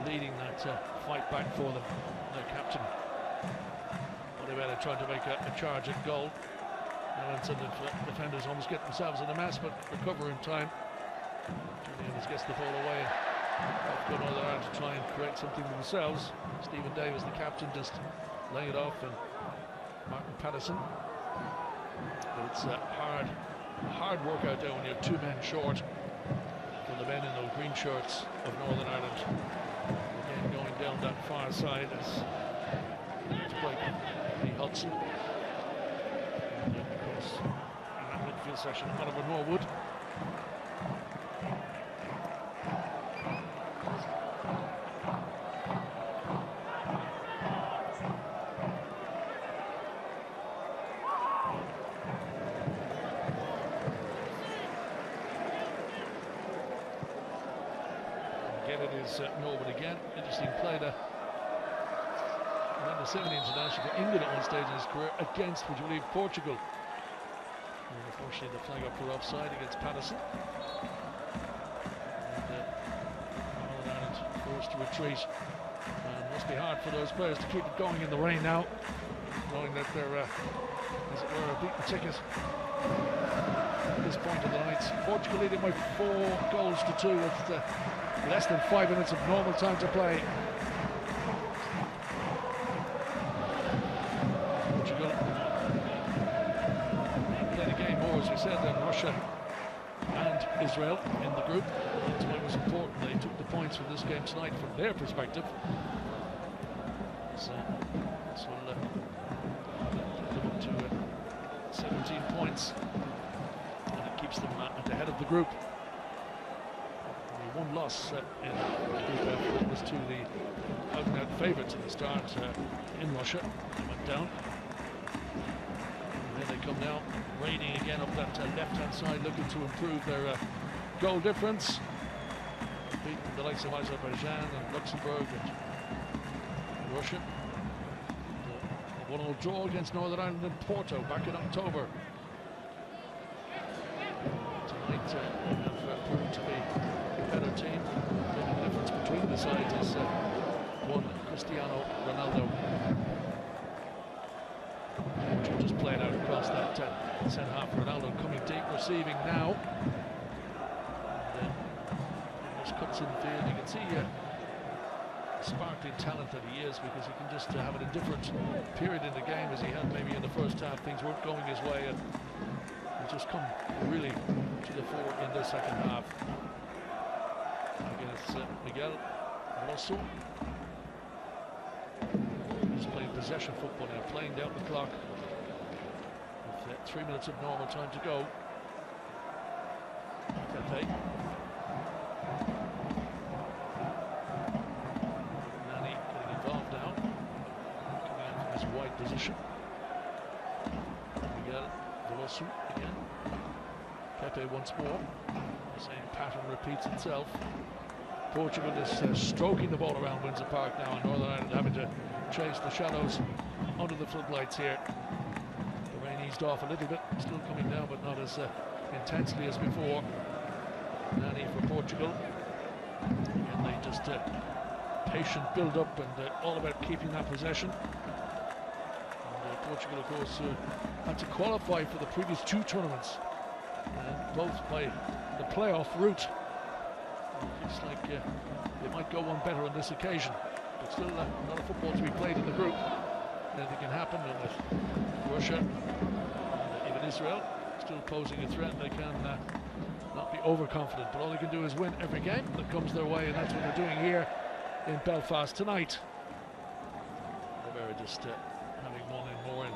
leading that fight back for them, their captain. Oliveira trying to make a charge at goal. Now and the defenders almost get themselves in a mess, but recover in time. Julian gets the ball away. Off to Northern Ireland to try and create something for themselves. Stephen Davis, the captain, just laying it off, and Martin Patterson. But it's hard work out there when you're 2 men short from the men in those green shirts of Northern Ireland. Again, going down that far side is to break Lee Hudson. And then, of course, in that midfield section, Oliver Norwood. It is Norwood again. Interesting play there. Under 17 international for England at one stage in his career against, would you believe, Portugal. And unfortunately, the flag up for offside against Patterson. And Northern Ireland forced to retreat. And it must be hard for those players to keep it going in the rain now, knowing that they're, as it were, a beaten ticket at this point of the night. Portugal leading by 4 goals to 2 with less than 5 minutes of normal time to play. Russia and Israel in the group. That's why it was important they took the points from this game tonight from their perspective. So this will live up to 17 points, and it keeps them at the head of the group. Only one loss in Group F. That was to the out-and-out favourites at the start in Russia. They went down. And then they come now, raiding again up that left-hand side, looking to improve their goal difference. Beating the likes of Azerbaijan and Luxembourg and Russia. A 1-1 draw against Northern Ireland and Porto back in October. Tonight they have proved to be a better team. The only difference between the sides is one Christiano Ronaldo, which just played out across that centre half. Ronaldo coming deep, receiving now. And then just cuts in the field. You can see sparkling talent that he is, because he can just have an indifferent period in the game as he had maybe in the first half. Things weren't going his way, and he just come really to the fore in the second half. Against Miguel Alonso. He's playing possession football now, playing down the clock with 3 minutes of normal time to go. Pepe. Nani getting involved now, coming out from his wide position. Miguel Veloso again. Pepe once more. The same pattern repeats itself. Portugal is stroking the ball around Windsor Park now, and Northern Ireland having to chase the shadows under the floodlights here. The rain eased off a little bit, still coming down, but not as intensely as before. Nani for Portugal. And they just patient build up and all about keeping that possession. And Portugal, of course, had to qualify for the previous two tournaments, both by the playoff route. It looks like they might go one better on this occasion, but still a lot of football to be played in the group. Anything can happen, and with Russia and even Israel still posing a threat, they can not be overconfident, but all they can do is win every game that comes their way, and that's what they're doing here in Belfast tonight. Rivera just having one in more an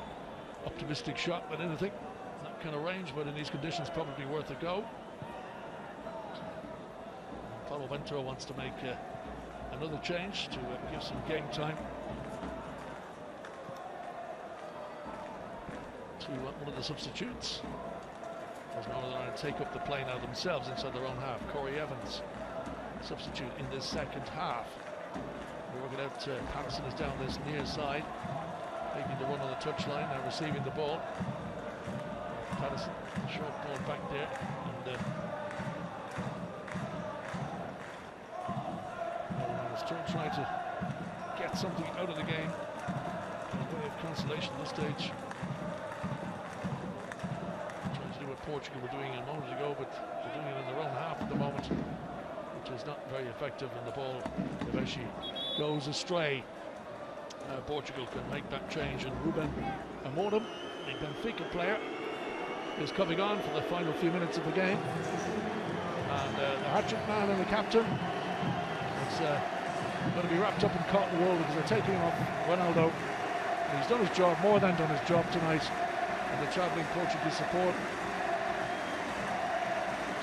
optimistic shot than anything. That kind of range, but in these conditions probably worth a go. Paulo Bento wants to make another change to give some game time to one of the substitutes, as Northern Ireland take up the play now themselves inside their own half. Corey Evans, substitute in this second half. We're working out. Patterson is down this near side, making the run on the touchline, now receiving the ball. Patterson, short ball back there, and still trying to get something out of the game in a way of consolation at this stage. Trying to do what Portugal were doing a moment ago, but they're doing it in their own half at the moment, which is not very effective, and the ball eventually goes astray. Portugal can make that change, and Ruben Amorim, the Benfica player, is coming on for the final few minutes of the game. And the hat-trick man and the captain is going to be wrapped up in cotton wool, because they're taking off Ronaldo. And he's done his job, more than done his job tonight. And the travelling Portuguese support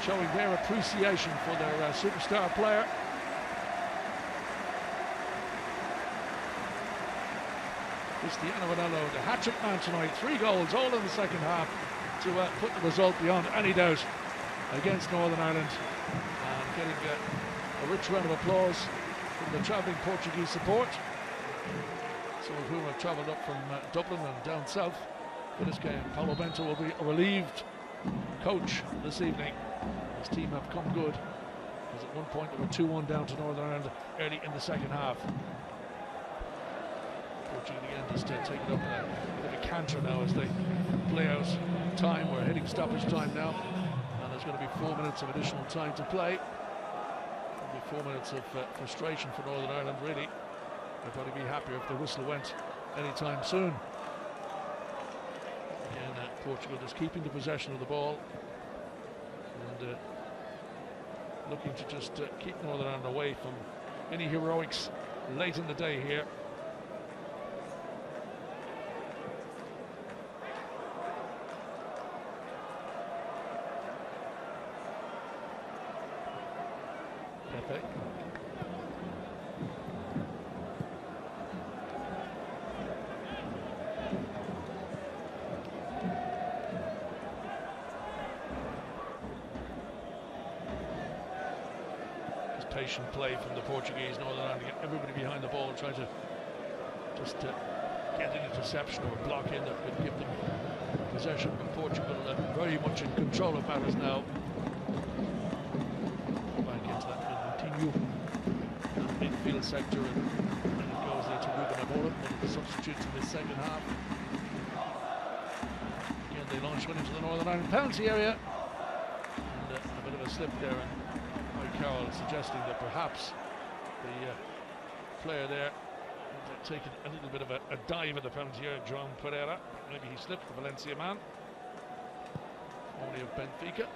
showing their appreciation for their superstar player. Cristiano Ronaldo, the hat-trick man tonight, 3 goals, all in the second half, to put the result beyond any doubt against Northern Ireland, and getting a rich round of applause from the travelling Portuguese support, some of whom have travelled up from Dublin and down south for this game. Paulo Bento will be a relieved coach this evening. His team have come good, because at one point they were 2-1 down to Northern Ireland early in the second half. Portugal again just take it up in a bit of a canter now as they play out time. We're hitting stoppage time now, and there's going to be 4 minutes of additional time to play. There'll be 4 minutes of frustration for Northern Ireland, really. They'd probably be happier if the whistle went anytime soon. Again, Portugal just keeping the possession of the ball, and looking to just keep Northern Ireland away from any heroics late in the day here. Pepe. Patient play from the Portuguese. Northern Ireland to get everybody behind the ball, try to just get an interception or a block in that could give them possession. But Portugal very much in control of matters now. Back into that continue midfield sector, and it goes there to Ruben Amorim, one of the substitutes in the second half. Again, they launch one into the Northern Ireland penalty area, and a bit of a slip there. And Carroll suggesting that perhaps the player there had taken a little bit of a dive at the penalty here, João Pereira. Maybe he slipped, the Valencia man, only of Benfica.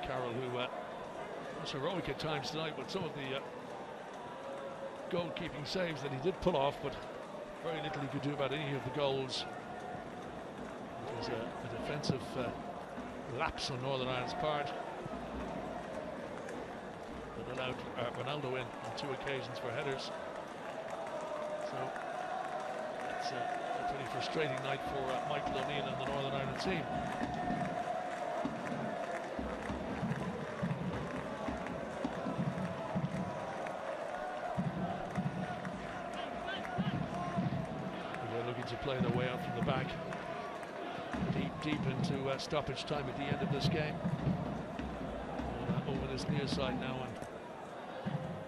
Carroll, who was heroic at times tonight with some of the goal-keeping saves that he did pull off, but very little he could do about any of the goals. It was a defensive lapse on Northern Ireland's part that allowed Ronaldo in on 2 occasions for headers. So it's a pretty frustrating night for Michael O'Neill and the Northern Ireland team. They're looking to play their way out from the back. Deep into stoppage time at the end of this game. Over this near side now, and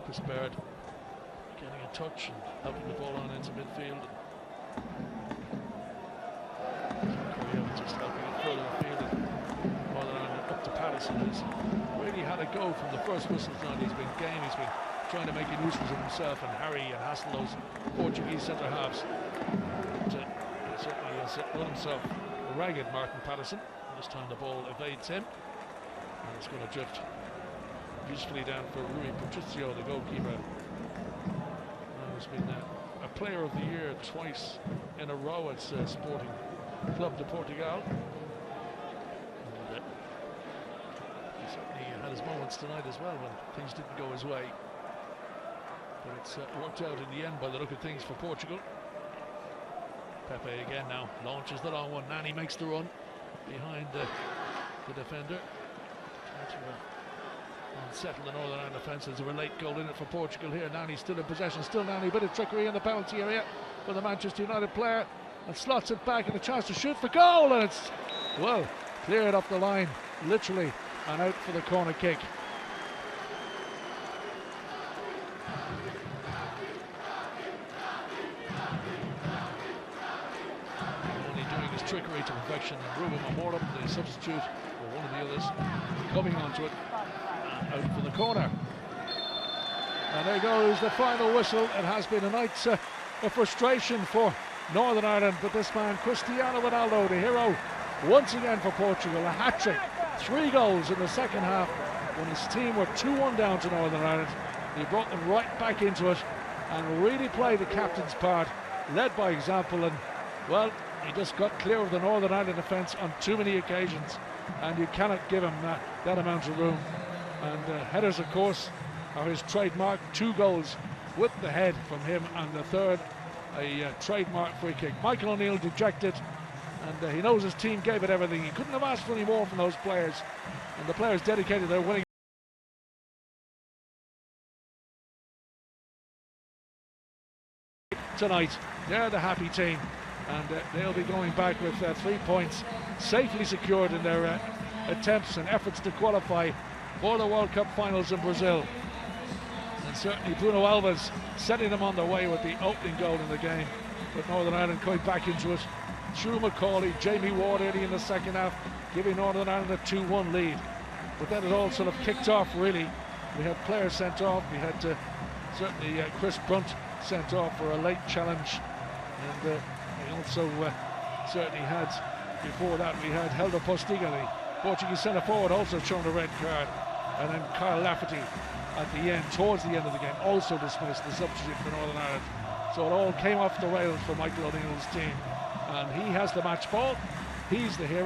Chris Baird getting a touch and helping the ball on into midfield. And just helping it further afield. Northern Ireland up to Patterson, who's really had a go from the first whistle tonight. He's been game, he's been trying to make a nuisance of himself and Harry and Hassel, those Portuguese centre halves. But, he certainly has run himself ragged, Martin Patterson. This time the ball evades him, and it's going to drift usefully down for Rui Patricio, the goalkeeper. He's been a player of the year twice in a row at Sporting Club de Portugal. And he certainly had his moments tonight as well when things didn't go his way. But it's worked out in the end by the look of things for Portugal. Pepe again now launches the long one. Nani makes the run behind the defender. Trying to unsettle the Northern Ireland defence. There's a late goal in it for Portugal here. Nani still in possession. Still Nani, a bit of trickery in the penalty area for the Manchester United player, and slots it back and a chance to shoot for goal, and it's, well, cleared up the line literally and out for the corner kick. Trickery to perfection, and Ruben Amorim, the substitute, or one of the others, coming onto it and out for the corner. And there goes the final whistle. It has been a night of frustration for Northern Ireland, but this man, Cristiano Ronaldo, the hero, once again for Portugal, a hat-trick, 3 goals in the second half when his team were 2-1 down to Northern Ireland. He brought them right back into it and really played the captain's part, led by example, and, well, he just got clear of the Northern Ireland defence on too many occasions, and you cannot give him that amount of room. And headers, of course, are his trademark. 2 goals with the head from him, and the third a trademark free kick. Michael O'Neill dejected, and he knows his team gave it everything. He couldn't have asked for any more from those players, and the players dedicated their winning tonight. They're the happy team, and they'll be going back with 3 points safely secured in their attempts and efforts to qualify for the World Cup finals in Brazil. And certainly Bruno Alves setting them on their way with the opening goal in the game, but Northern Ireland coming back into it through McCauley, Jamie Ward early in the second half, giving Northern Ireland a 2-1 lead. But then it all sort of kicked off, really. We had players sent off. We had certainly Chris Brunt sent off for a late challenge, and he also certainly had Before that, we had Helder Postiga, the Portuguese centre forward, also shown a red card. And then Kyle Lafferty at the end, towards the end of the game, also dismissed, the substitute for Northern Ireland. So it all came off the rails for Michael O'Neill's team. And he has the match ball. He's the hero.